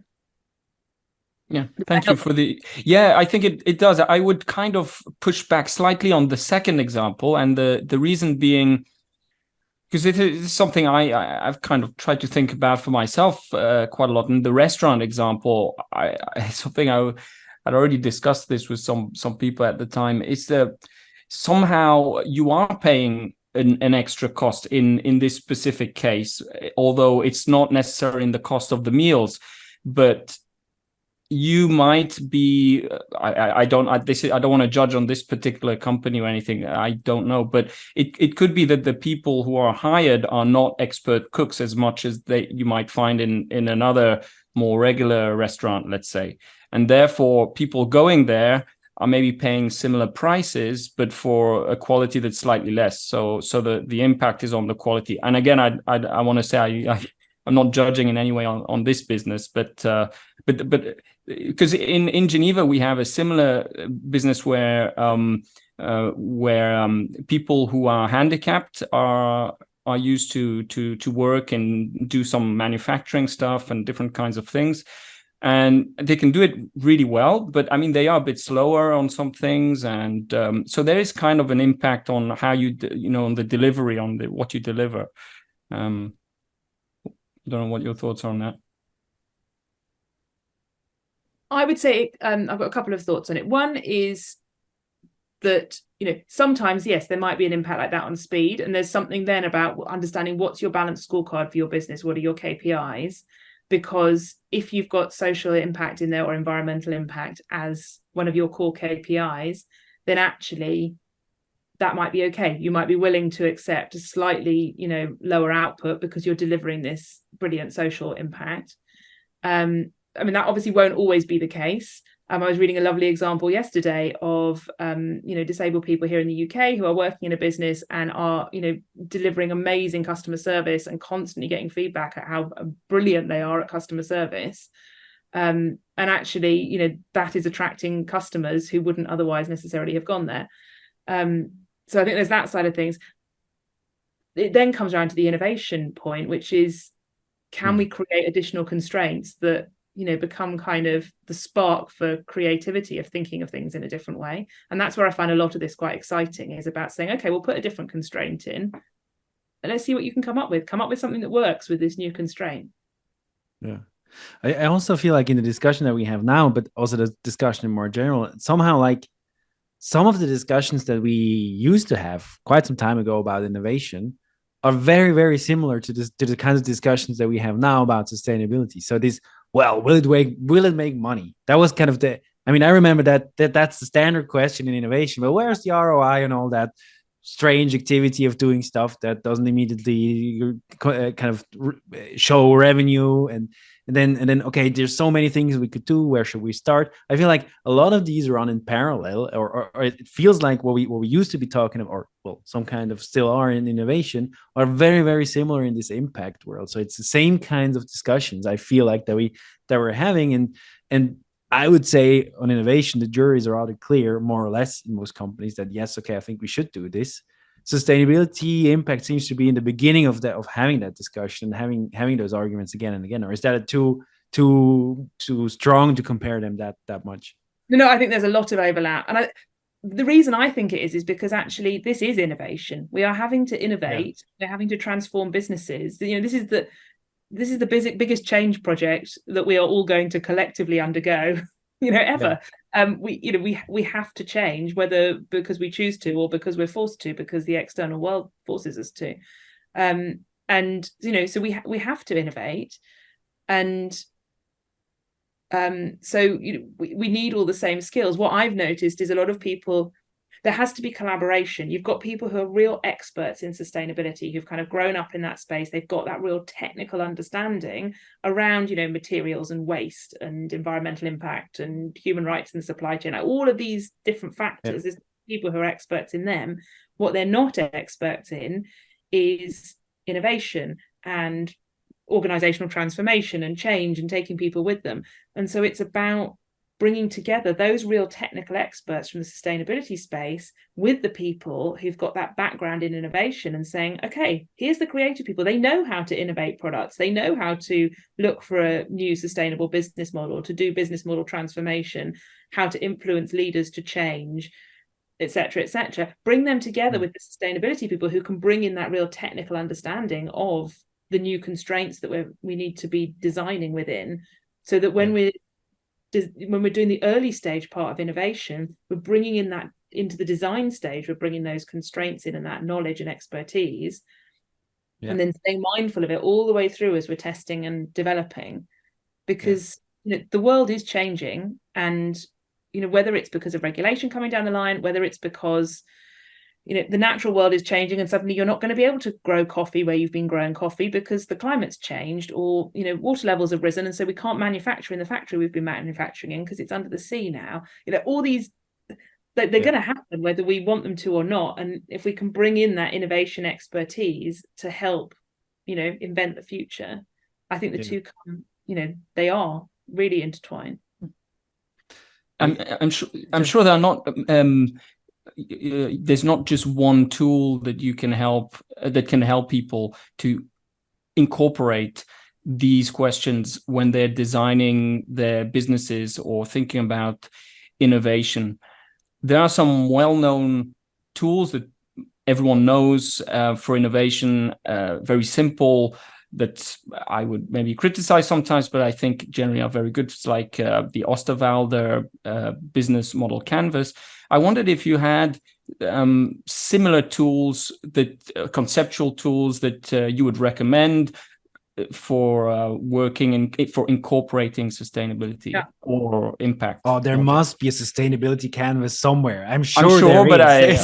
Yeah, thank you for I think it does. I would kind of push back slightly on the second example, and the reason being, because it is something I've kind of tried to think about for myself quite a lot. In the restaurant example, something I'd already discussed this with some people at the time, is that somehow you are paying an extra cost in this specific case, although it's not necessarily in the cost of the meals, but you might be, I don't want to judge on this particular company or anything. I don't know, but it could be that the people who are hired are not expert cooks as much as you might find in another more regular restaurant, let's say. And therefore people going there are maybe paying similar prices, but for a quality that's slightly less. So the impact is on the quality. And again, I want to say I'm not judging in any way on this business, but because in Geneva we have a similar business where people who are handicapped are used to work and do some manufacturing stuff and different kinds of things, and they can do it really well. But I mean, they are a bit slower on some things, and so there is kind of an impact on how on the delivery, on what you deliver. I don't know what your thoughts are on that. I would say I've got a couple of thoughts on it. One is that, sometimes, yes, there might be an impact like that on speed. And there's something then about understanding what's your balanced scorecard for your business. What are your KPIs? Because if you've got social impact in there or environmental impact as one of your core KPIs, then actually that might be okay. You might be willing to accept a slightly, lower output because you're delivering this brilliant social impact. I mean, that obviously won't always be the case. I was reading a lovely example yesterday of, disabled people here in the UK who are working in a business and are, delivering amazing customer service and constantly getting feedback at how brilliant they are at customer service. And actually, that is attracting customers who wouldn't otherwise necessarily have gone there. So I think there's that side of things. It then comes around to the innovation point, which is, can we create additional constraints that become kind of the spark for creativity of thinking of things in a different way? And that's where I find a lot of this quite exciting, is about saying, okay, we'll put a different constraint in and let's see what you can come up with something that works with this new constraint. Yeah, I also feel like in the discussion that we have now, but also the discussion in more general, somehow like some of the discussions that we used to have quite some time ago about innovation are very, very similar to the kinds of discussions that we have now about sustainability. So this, well, will it make money? That was kind of I remember that's the standard question in innovation, but where's the ROI and all that strange activity of doing stuff that doesn't immediately kind of show revenue, and then okay, there's so many things we could do. Where should we start? I feel like a lot of these run in parallel, or it feels like what we used to be talking about, or well, some kind of still are in innovation, are very, very similar in this impact world. So it's the same kinds of discussions I feel like that we're having, and I would say on innovation, the juries are rather clear, more or less, in most companies, that yes, okay, I think we should do this. Sustainability impact seems to be in the beginning of having that discussion, having those arguments again and again. Or is that a too too strong to compare them that much? No, I think there's a lot of overlap. And the reason I think it is because actually this is innovation. We are having to innovate. We're having to transform businesses. This is the biggest change project that we are all going to collectively undergo, ever. We have to change, whether because we choose to or because we're forced to, because the external world forces us to. So we have to innovate. And we need all the same skills. What I've noticed is a lot of people, there has to be collaboration. You've got people who are real experts in sustainability, who've kind of grown up in that space. They've got that real technical understanding around, materials and waste and environmental impact and human rights in the supply chain. Like all of these different factors, there's people who are experts in them. What they're not experts in is innovation and organizational transformation and change and taking people with them. And so it's about bringing together those real technical experts from the sustainability space with the people who've got that background in innovation and saying, okay, here's the creative people. They know how to innovate products. They know how to look for a new sustainable business model, to do business model transformation, how to influence leaders to change, etc., etc. Bring them together with the sustainability people who can bring in that real technical understanding of the new constraints that we need to be designing within, so that when we're doing the early stage part of innovation, we're bringing in that into the design stage, we're bringing those constraints in and that knowledge and expertise, and then staying mindful of it all the way through as we're testing and developing, because the world is changing, and whether it's because of regulation coming down the line, whether it's because the natural world is changing and suddenly you're not going to be able to grow coffee where you've been growing coffee because the climate's changed, or water levels have risen and so we can't manufacture in the factory we've been manufacturing in because it's under the sea now. All these, they're going to happen whether we want them to or not. And if we can bring in that innovation expertise to help invent the future, I think the two come, they are really intertwined. I'm sure there are not there's not just one tool that can help people to incorporate these questions when they're designing their businesses or thinking about innovation. There are some well-known tools that everyone knows for innovation, very simple, that I would maybe criticize sometimes, but I think generally are very good. It's like the Osterwalder business model canvas. I wondered if you had similar tools, conceptual tools that you would recommend for working and for incorporating sustainability or impact. Oh, there must be a sustainability canvas somewhere. I'm sure but I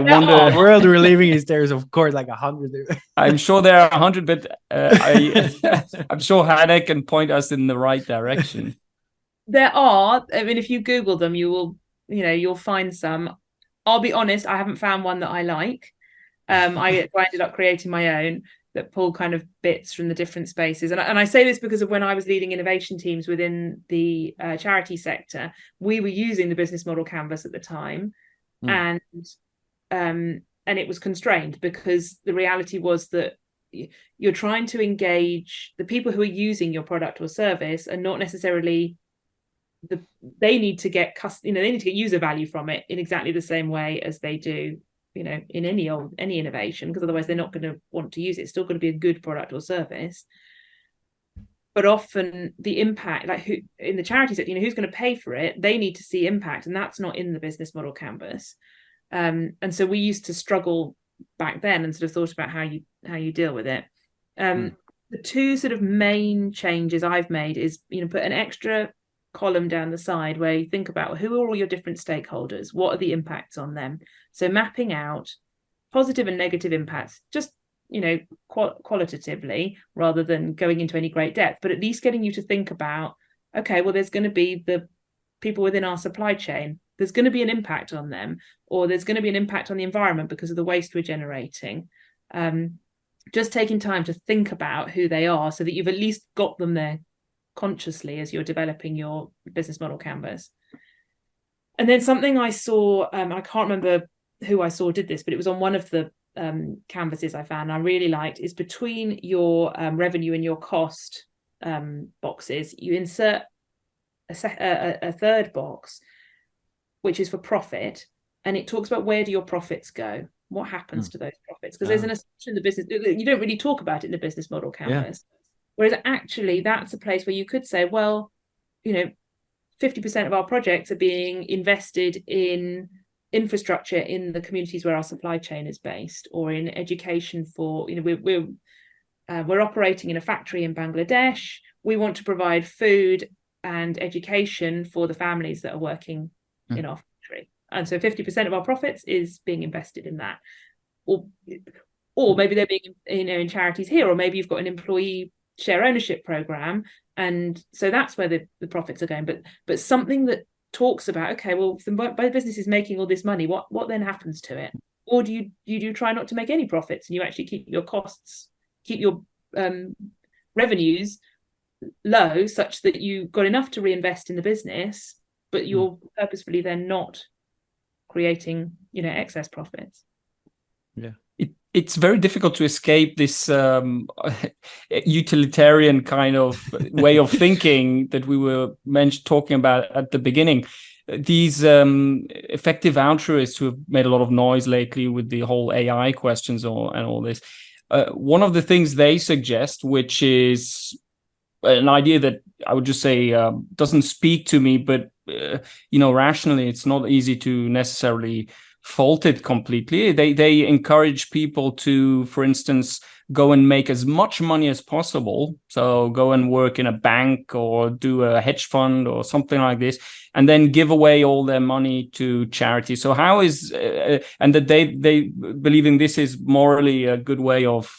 wonder. The world we're living in, there's of course like 100. I'm sure there are 100, but I'm sure Hannah can point us in the right direction. There are. I mean, if you Google them, you'll find some. I'll be honest, I haven't found one that I like. I ended up creating my own that pull kind of bits from the different spaces. And I say this because of when I was leading innovation teams within the charity sector, we were using the business model canvas at the time. And it was constrained because the reality was that you're trying to engage the people who are using your product or service and not necessarily they need to get user value from it in exactly the same way as they do in any innovation, because otherwise they're not going to want to use it. It's still going to be a good product or service. But often the impact, like who in the charity sector, who's going to pay for it, they need to see impact, and that's not in the business model canvas. And so we used to struggle back then and sort of thought about how you deal with it. The two sort of main changes I've made is put an extra column down the side where you think about who are all your different stakeholders, what are the impacts on them. So mapping out positive and negative impacts, just qualitatively, rather than going into any great depth, but at least getting you to think about, okay, well, there's going to be the people within our supply chain, there's going to be an impact on them, or there's going to be an impact on the environment because of the waste we're generating. Just taking time to think about who they are so that you've at least got them there consciously as you're developing your business model canvas. And then something I saw, I can't remember who I saw did this, but it was on one of the canvases I found I really liked, is between your revenue and your cost boxes, you insert a third box, which is for profit, and it talks about where do your profits go, what happens to those profits, because there's an assumption in the business, you don't really talk about it in the business model canvas, whereas actually that's a place where you could say, well, 50% of our projects are being invested in infrastructure in the communities where our supply chain is based, or in education for, we're operating in a factory in Bangladesh. We want to provide food and education for the families that are working in our factory. And so 50% of our profits is being invested in that. Or maybe they're being, in charities here, or maybe you've got an employee share ownership program. And so that's where the profits are going. But something that talks about, okay, well, if the business is making all this money, what then happens to it? Or do you try not to make any profits, and you actually keep your costs, keep your revenues low, such that you got enough to reinvest in the business, but you're purposefully then not creating excess profits. It's very difficult to escape this utilitarian kind of way of thinking that we were talking about at the beginning. These effective altruists who have made a lot of noise lately with the whole AI questions and all this, one of the things they suggest, which is an idea that I would just say doesn't speak to me, but rationally it's not easy to necessarily fault it completely. They encourage people to, for instance, go and make as much money as possible. So go and work in a bank or do a hedge fund or something like this, and then give away all their money to charity. So how is and that they believing this is morally a good way of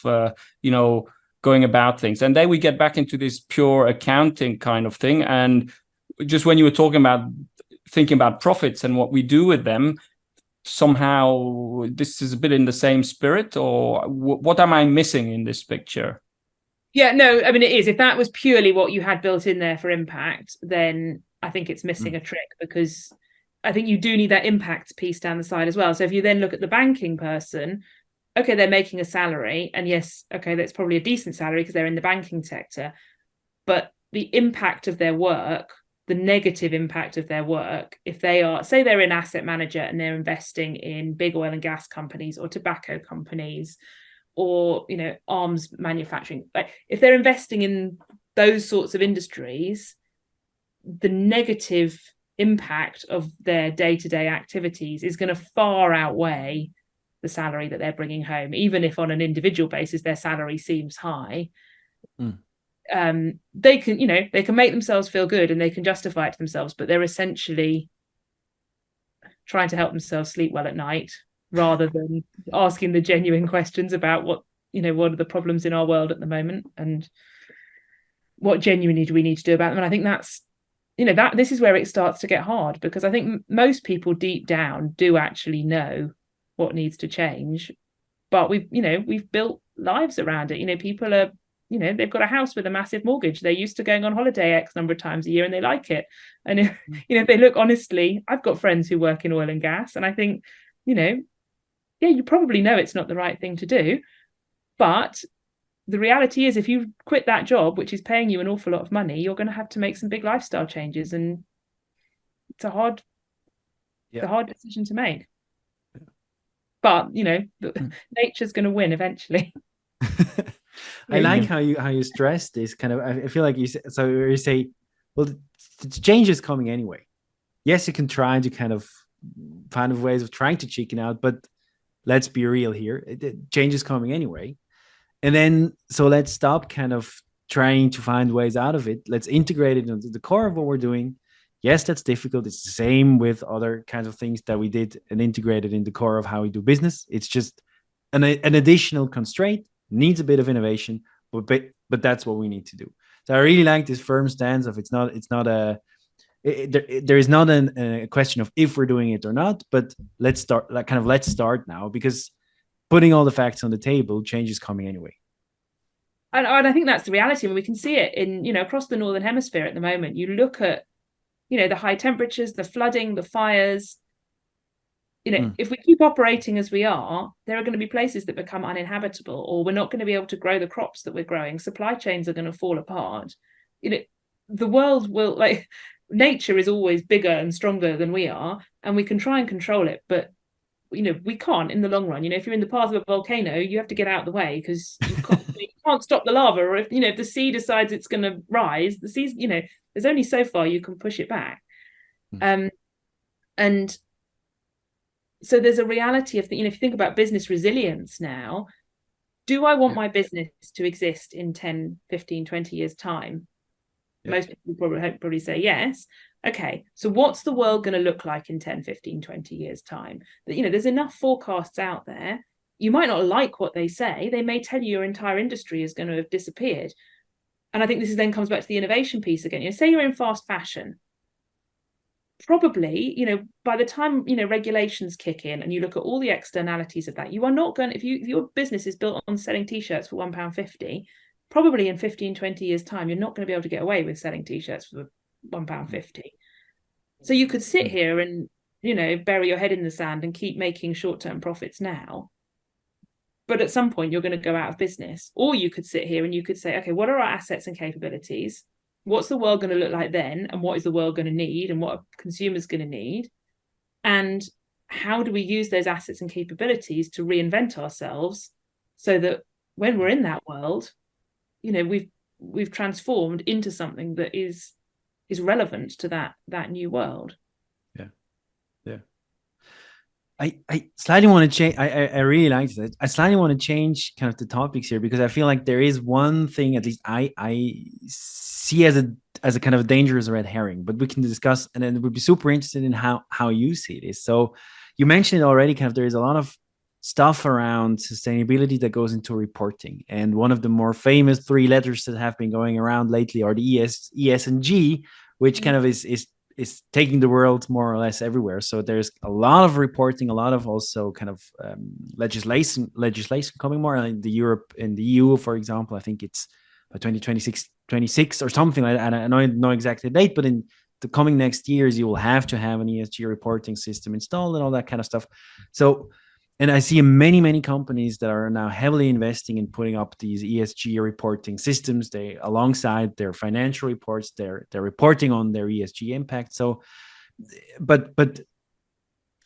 going about things. And then we get back into this pure accounting kind of thing. And just when you were talking about thinking about profits and what we do with them, somehow this is a bit in the same spirit, or what am I missing in this picture? Yeah, no, I mean, it is. If that was purely what you had built in there for impact, then I think it's missing a trick, because I think you do need that impact piece down the side as well. So if you then look at the banking person, okay, they're making a salary, and yes, okay, that's probably a decent salary because they're in the banking sector, but the impact of their work, the negative impact of their work, if they are, say they're an asset manager and they're investing in big oil and gas companies or tobacco companies or arms manufacturing, like if they're investing in those sorts of industries, the negative impact of their day-to-day activities is going to far outweigh the salary that they're bringing home, even if on an individual basis their salary seems high. They can make themselves feel good and they can justify it to themselves, but they're essentially trying to help themselves sleep well at night rather than asking the genuine questions about what are the problems in our world at the moment and what genuinely do we need to do about them. And I think that's this is where it starts to get hard, because I think most people deep down do actually know what needs to change, but we've built lives around it. People are they've got a house with a massive mortgage. They're used to going on holiday X number of times a year and they like it. And if they look honestly, I've got friends who work in oil and gas, and I think, you probably know it's not the right thing to do. But the reality is, if you quit that job, which is paying you an awful lot of money, you're going to have to make some big lifestyle changes. And it's a hard decision to make. But, nature's going to win eventually. I like how you stress this kind of. I feel like you say, well, the change is coming anyway. Yes, you can try to kind of find ways of trying to chicken out, but let's be real here. Change is coming anyway. And then, so let's stop kind of trying to find ways out of it. Let's integrate it into the core of what we're doing. Yes, that's difficult. It's the same with other kinds of things that we did and integrated in the core of how we do business. It's just an additional constraint. Needs a bit of innovation, but that's what we need to do. So I really like this firm stance of there is not a question of if we're doing it or not, but let's start now, because putting all the facts on the table, change is coming anyway. And I think that's the reality. I mean, we can see it in across the Northern Hemisphere at the moment. You look at the high temperatures, the flooding, the fires. If we keep operating as we are, there are going to be places that become uninhabitable, or we're not going to be able to grow the crops that we're growing. Supply chains are going to fall apart. the world will, like, nature is always bigger and stronger than we are, and we can try and control it, but we can't in the long run. If you're in the path of a volcano, you have to get out of the way, because you can't stop the lava. Or if the sea decides it's going to rise, the sea's, there's only so far you can push it back. And so there's a reality of if you think about business resilience now, do I want my business to exist in 10, 15, 20 years time? Most people probably say yes. Okay, so what's the world going to look like in 10, 15, 20 years time? There's enough forecasts out there. You might not like what they say. They may tell you your entire industry is going to have disappeared. And I think this then comes back to the innovation piece again. Say you're in fast fashion. Probably, by the time, regulations kick in and you look at all the externalities of that, you are not going, if your business is built on selling t-shirts for £1.50, probably in 15, 20 years time, you're not going to be able to get away with selling t-shirts for £1.50. So you could sit here and, bury your head in the sand and keep making short-term profits now. But at some point, you're going to go out of business. Or you could sit here and you could say, okay, what are our assets and capabilities? What's the world going to look like then? And what is the world going to need? And what are consumers going to need? And how do we use those assets and capabilities to reinvent ourselves so that when we're in that world, we've transformed into something that is relevant to that new world. I slightly want to change. I really like it. I slightly want to change kind of the topics here, because I feel like there is one thing, at least I see as a kind of a dangerous red herring, but we can discuss, and then we'd be super interested in how you see this. So you mentioned it already, kind of there is a lot of stuff around sustainability that goes into reporting, and one of the more famous three letters that have been going around lately are the ES and G, which kind of is taking the world more or less everywhere. So there's a lot of reporting, a lot of also kind of legislation coming more in the Europe, in the EU, for example. I think it's by 2026 or something like that. I don't know exactly the date, but in the coming next years, you will have to have an ESG reporting system installed and all that kind of stuff. So, and I see many companies that are now heavily investing in putting up these ESG reporting systems. They, alongside their financial reports, they're reporting on their ESG impact. So, but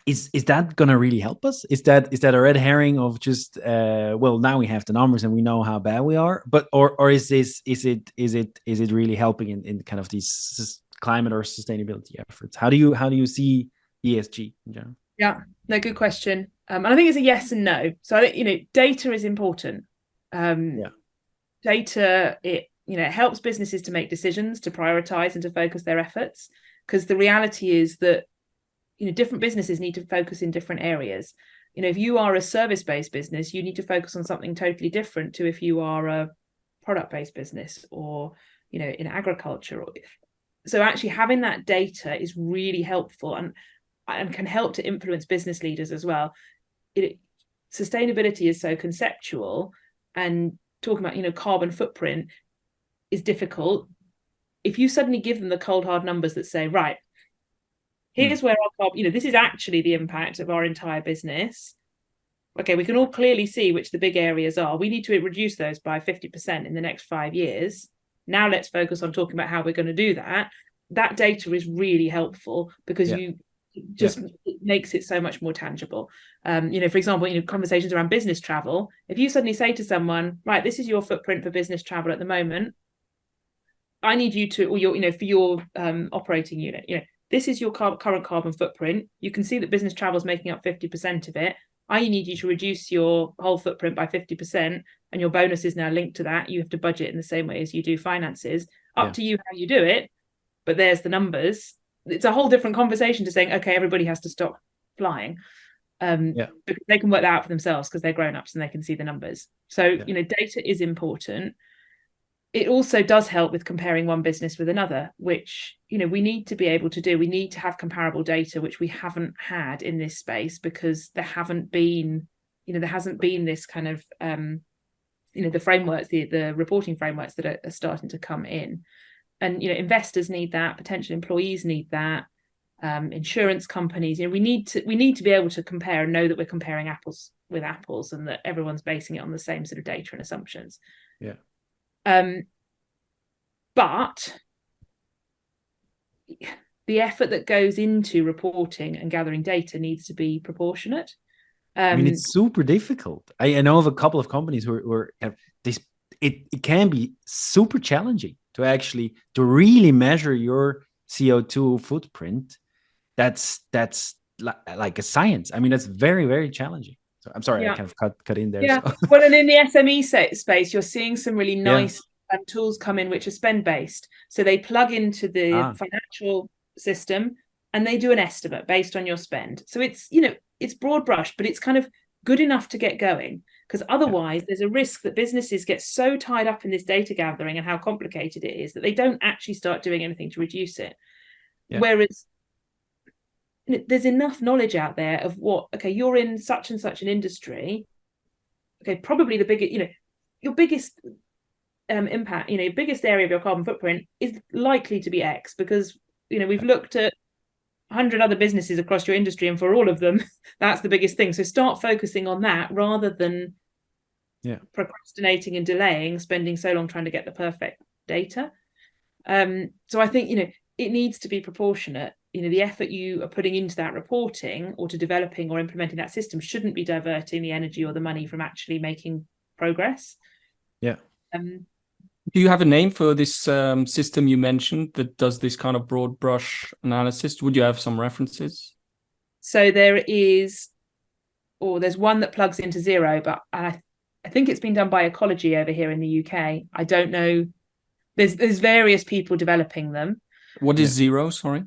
is that going to really help us? Is that a red herring of just well, now we have the numbers and we know how bad we are, but or is it really helping in kind of these climate or sustainability efforts? How do you see ESG in general? Yeah, no, good question. And I think it's a yes and no. So I think, data is important. Data, it helps businesses to make decisions, to prioritize and to focus their efforts, because the reality is that different businesses need to focus in different areas. If you are a service-based business, you need to focus on something totally different to if you are a product-based business or in agriculture. So actually having that data is really helpful and can help to influence business leaders as well. Sustainability is so conceptual, and talking about carbon footprint is difficult. If you suddenly give them the cold hard numbers that say, right, here's where our carbon, this is actually the impact of our entire business. Okay, we can all clearly see which the big areas are. We need to reduce those by 50% in the next 5 years. Now let's focus on talking about how we're going to do that. That data is really helpful, because it makes it so much more tangible. For example, conversations around business travel. If you suddenly say to someone, right, this is your footprint for business travel at the moment. I need you to, or for your operating unit, this is your current carbon footprint. You can see that business travel is making up 50% of it. I need you to reduce your whole footprint by 50%, and your bonus is now linked to that. You have to budget in the same way as you do finances. Up to you how you do it, but there's the numbers. It's a whole different conversation to saying, okay, everybody has to stop flying. Because they can work that out for themselves, because they're grown-ups and they can see the numbers. So, data is important. It also does help with comparing one business with another, which, we need to be able to do. We need to have comparable data, which we haven't had in this space, because there hasn't been this kind of, the frameworks, the reporting frameworks that are starting to come in. And investors need that, potential employees need that, insurance companies. We need to be able to compare and know that we're comparing apples with apples, and that everyone's basing it on the same sort of data and assumptions. But the effort that goes into reporting and gathering data needs to be proportionate. I mean, it's super difficult. I know of a couple of companies who are this. It can be super challenging to really measure your CO2 footprint. That's like a science. I mean, that's very, very challenging. So I'm sorry, I kind of cut in there. Yeah. So. Well, and in the SME space, you're seeing some really nice tools come in which are spend based. So they plug into the financial system and they do an estimate based on your spend. So it's, it's broad brush, but it's kind of good enough to get going, because otherwise there's a risk that businesses get so tied up in this data gathering and how complicated it is that they don't actually start doing anything to reduce it. Whereas there's enough knowledge out there of you're in such and such an industry. Okay, probably the biggest, your biggest impact, biggest area of your carbon footprint is likely to be X, because, we've looked at 100 other businesses across your industry, and for all of them, that's the biggest thing. So start focusing on that rather than procrastinating and delaying, spending so long trying to get the perfect data. So I think, it needs to be proportionate. The effort you are putting into that reporting or to developing or implementing that system shouldn't be diverting the energy or the money from actually making progress. Yeah. Do you have a name for this system you mentioned that does this kind of broad brush analysis? Would you have some references? So there's one that plugs into Zero, but I think it's been done by Ecology over here in the UK. I don't know. There's various people developing them. What is Zero? Sorry.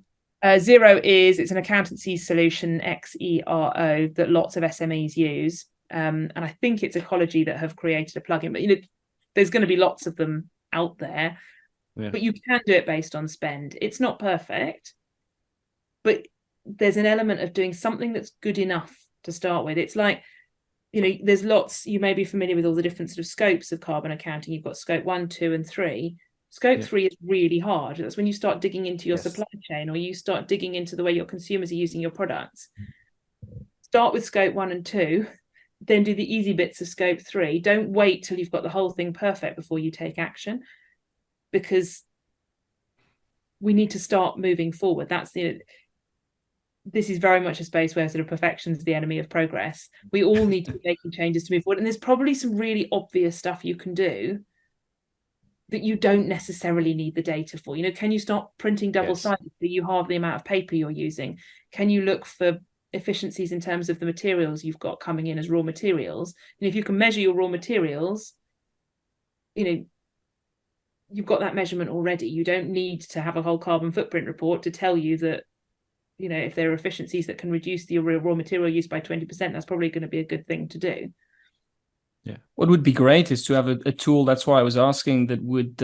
Zero it's an accountancy solution, XERO, that lots of SMEs use. And I think it's Ecology that have created a plugin, but there's going to be lots of them out there, but you can do it based on spend. It's not perfect, but there's an element of doing something that's good enough to start with. It's like, there's lots, you may be familiar with all the different sort of scopes of carbon accounting. You've got scope 1, 2, and 3. Scope 3 is really hard. That's when you start digging into your supply chain, or you start digging into the way your consumers are using your products. Start with scope 1 and 2, then do the easy bits of scope 3. Don't wait till you've got the whole thing perfect before you take action, because we need to start moving forward. This is very much a space where sort of perfection is the enemy of progress. We all need to be making changes to move forward. And there's probably some really obvious stuff you can do that you don't necessarily need the data for. Can you start printing double-sided so you halve the amount of paper you're using? Can you look for efficiencies in terms of the materials you've got coming in as raw materials? And if you can measure your raw materials, you've got that measurement already. You don't need to have a whole carbon footprint report to tell you that, if there are efficiencies that can reduce the raw material use by 20%, that's probably going to be a good thing to do. Yeah. What would be great is to have a tool. That's why I was asking, that would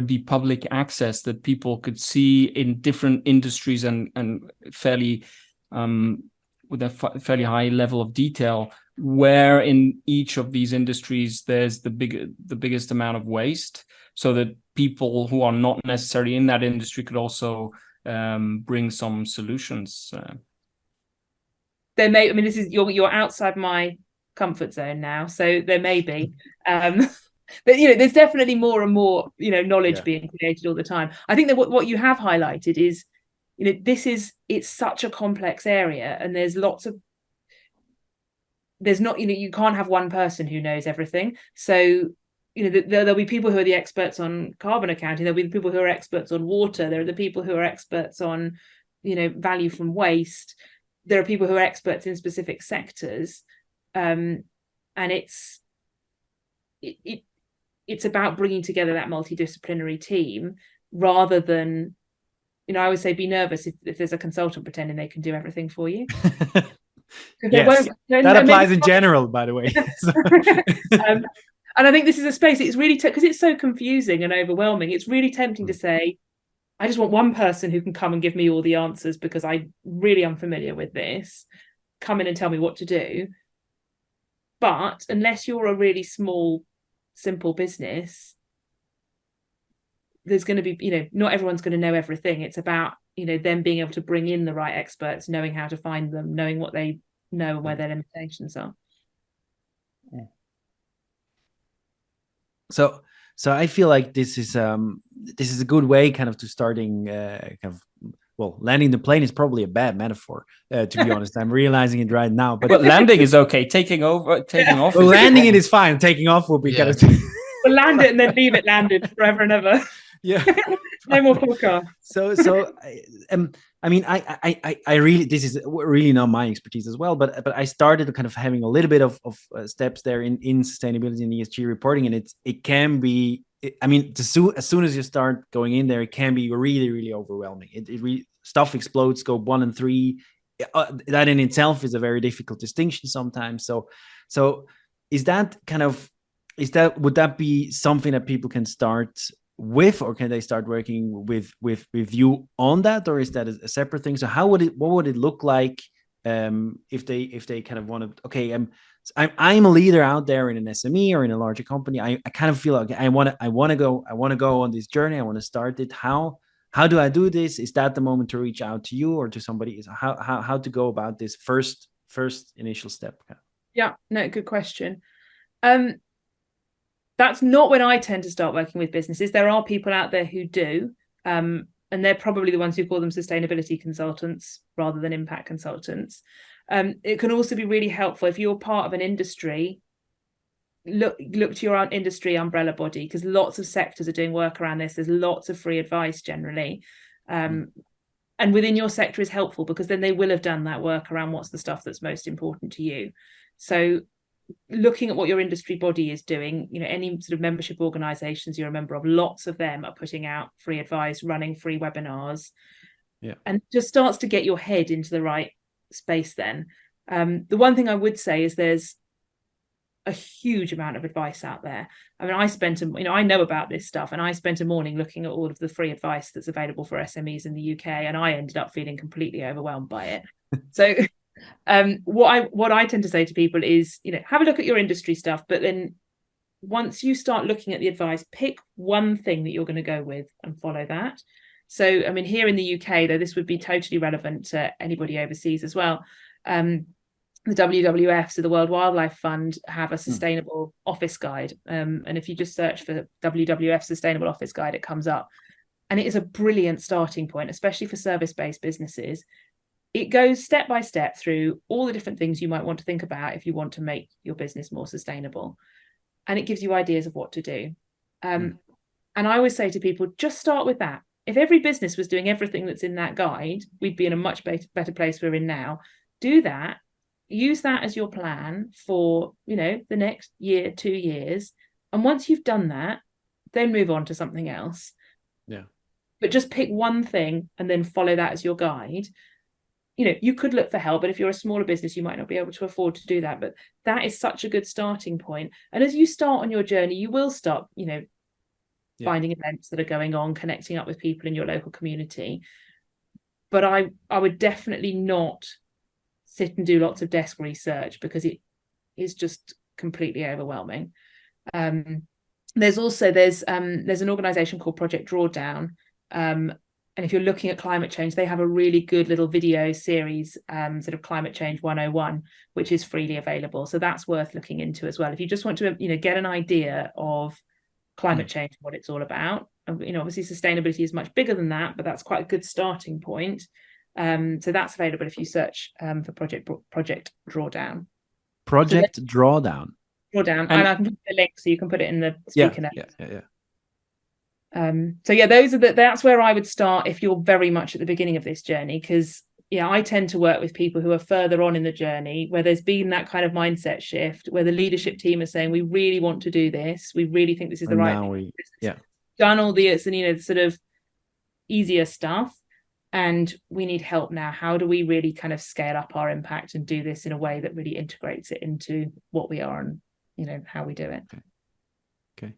be public access, that people could see in different industries and fairly with a fairly high level of detail, where in each of these industries there's the biggest amount of waste, so that people who are not necessarily in that industry could also bring some solutions. There may, this is you're outside my comfort zone now, so there may be, but there's definitely more and more knowledge being created all the time. I think that what you have highlighted is, it's such a complex area, and there's not, you can't have one person who knows everything. So there'll be people who are the experts on carbon accounting, there'll be the people who are experts on water, there are the people who are experts on value from waste, there are people who are experts in specific sectors, and it's about bringing together that multidisciplinary team, rather than, I always say, be nervous if there's a consultant pretending they can do everything for you. Yes, that applies in general, by the way. And I think this is a space, it's really, because it's so confusing and overwhelming, it's really tempting to say, I just want one person who can come and give me all the answers because I really am familiar with this. Come in and tell me what to do. But unless you're a really small, simple business, there's going to be, not everyone's going to know everything. It's about, them being able to bring in the right experts, knowing how to find them, knowing what they know and where their limitations are. So So I feel like this is a good way kind of to starting kind of, well, landing the plane is probably a bad metaphor, to be honest. I'm realizing it right now. But landing is okay. Taking off. Well, landing it is fine. Taking off will be kind of. We'll land it and then leave it landed forever and ever. Yeah. No more podcast. So I mean, I really, this is really not my expertise as well, but I started kind of having a little bit of steps there in sustainability and ESG reporting, and it can be. I mean, as soon as you start going in there, it can be really, really overwhelming. Stuff explodes, scope 1 and 3. That in itself is a very difficult distinction sometimes. So is that kind of, would that be something that people can start with, or can they start working with you on that, or is that a separate thing? So what would it look like if they kind of want to, okay, I'm a leader out there in an SME or in a larger company. I kind of feel like I want to go on this journey. I want to start it. How do I do this? Is that the moment to reach out to you or to somebody? Is how to go about this first initial step? Yeah, no, good question. That's not when I tend to start working with businesses. There are people out there who do, and they're probably the ones who call them sustainability consultants rather than impact consultants. It can also be really helpful if you're part of an industry. Look to your industry umbrella body, because lots of sectors are doing work around this. There's lots of free advice generally, and within your sector is helpful because then they will have done that work around what's the stuff that's most important to you. So looking at what your industry body is doing, any sort of membership organizations you're a member of, lots of them are putting out free advice, running free webinars, and just starts to get your head into the right space then. The one thing I would say is there's a huge amount of advice out there. I mean, I know about this stuff, and I spent a morning looking at all of the free advice that's available for SMEs in the UK, and I ended up feeling completely overwhelmed by it. So what I tend to say to people is, have a look at your industry stuff, but then once you start looking at the advice, pick one thing that you're going to go with and follow that. So, I mean, here in the UK, though, this would be totally relevant to anybody overseas as well. The WWF, so the World Wildlife Fund, have a sustainable office guide. And if you just search for WWF Sustainable Office Guide, it comes up. And it is a brilliant starting point, especially for service-based businesses. It goes step by step through all the different things you might want to think about if you want to make your business more sustainable. And it gives you ideas of what to do. And I always say to people, just start with that. If every business was doing everything that's in that guide, we'd be in a much better place we're in now. Do that. Use that as your plan for, the next year, 2 years. And once you've done that, then move on to something else. Yeah. But just pick one thing and then follow that as your guide. You could look for help, but if you're a smaller business, you might not be able to afford to do that. But that is such a good starting point. And as you start on your journey, you will start, finding events that are going on, connecting up with people in your local community. But I would definitely not sit and do lots of desk research, because it is just completely overwhelming. There's an organization called Project Drawdown, and if you're looking at climate change, they have a really good little video series, sort of Climate Change 101, which is freely available. So that's worth looking into as well. If you just want to, get an idea of climate change, what it's all about. Obviously sustainability is much bigger than that, but that's quite a good starting point. So that's available if you search for Project Drawdown. Project Drawdown. And I can put the link so you can put it in the speaker notes. Yeah. That's where I would start if you're very much at the beginning of this journey, because I tend to work with people who are further on in the journey, where there's been that kind of mindset shift, where the leadership team is saying, we really want to do this, we really think this is the right thing. Done all the sort of easier stuff, and we need help now. How do we really kind of scale up our impact and do this in a way that really integrates it into what we are and how we do it? Okay.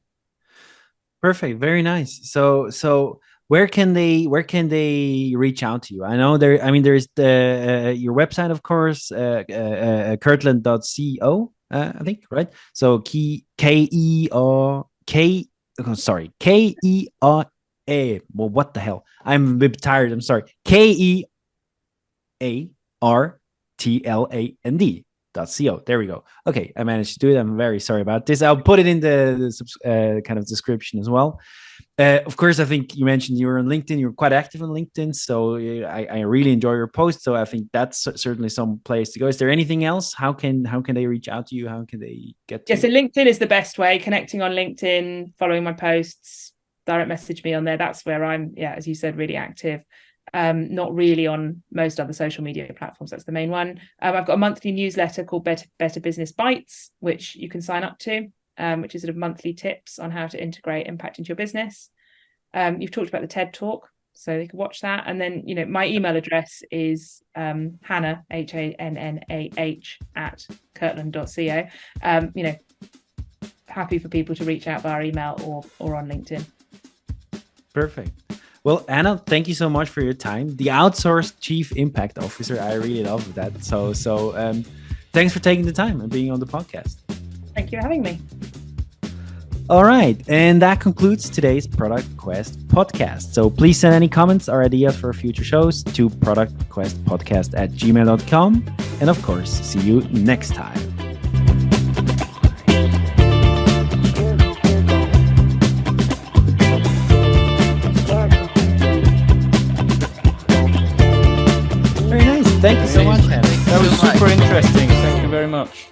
Perfect. Very nice. So where can they reach out to you? I know there's the your website, of course, Keartland.co, I think, right? So Kerea. Well, what the hell? I'm a bit tired. I'm sorry. Keartland. .co. There we go. Okay, I managed to do it. I'm very sorry about this. I'll put it in the kind of description as well. Of course, I think you mentioned you were on LinkedIn. You're quite active on LinkedIn, so I really enjoy your posts. So I think that's certainly some place to go. Is there anything else? How can they reach out to you? How can they get to you? So you? LinkedIn is the best way. Connecting on LinkedIn, following my posts, direct message me on there. That's where I'm, as you said, really active. Not really on most other social media platforms. That's the main one. I've got a monthly newsletter called Better Business Bites, which you can sign up to, which is sort of monthly tips on how to integrate impact into your business. You've talked about the TED Talk, so they can watch that. And then, my email address is Hannah, HANNAH @keartland.co. Happy for people to reach out via email or on LinkedIn. Perfect. Well, Anna, thank you so much for your time. The outsourced chief impact officer, I really love that. So thanks for taking the time and being on the podcast. Thank you for having me. All right. And that concludes today's Product Quest podcast. So please send any comments or ideas for future shows to productquestpodcast@gmail.com. And of course, see you next time. Thank you so much, Hannah. That was super interesting. Thank you very much.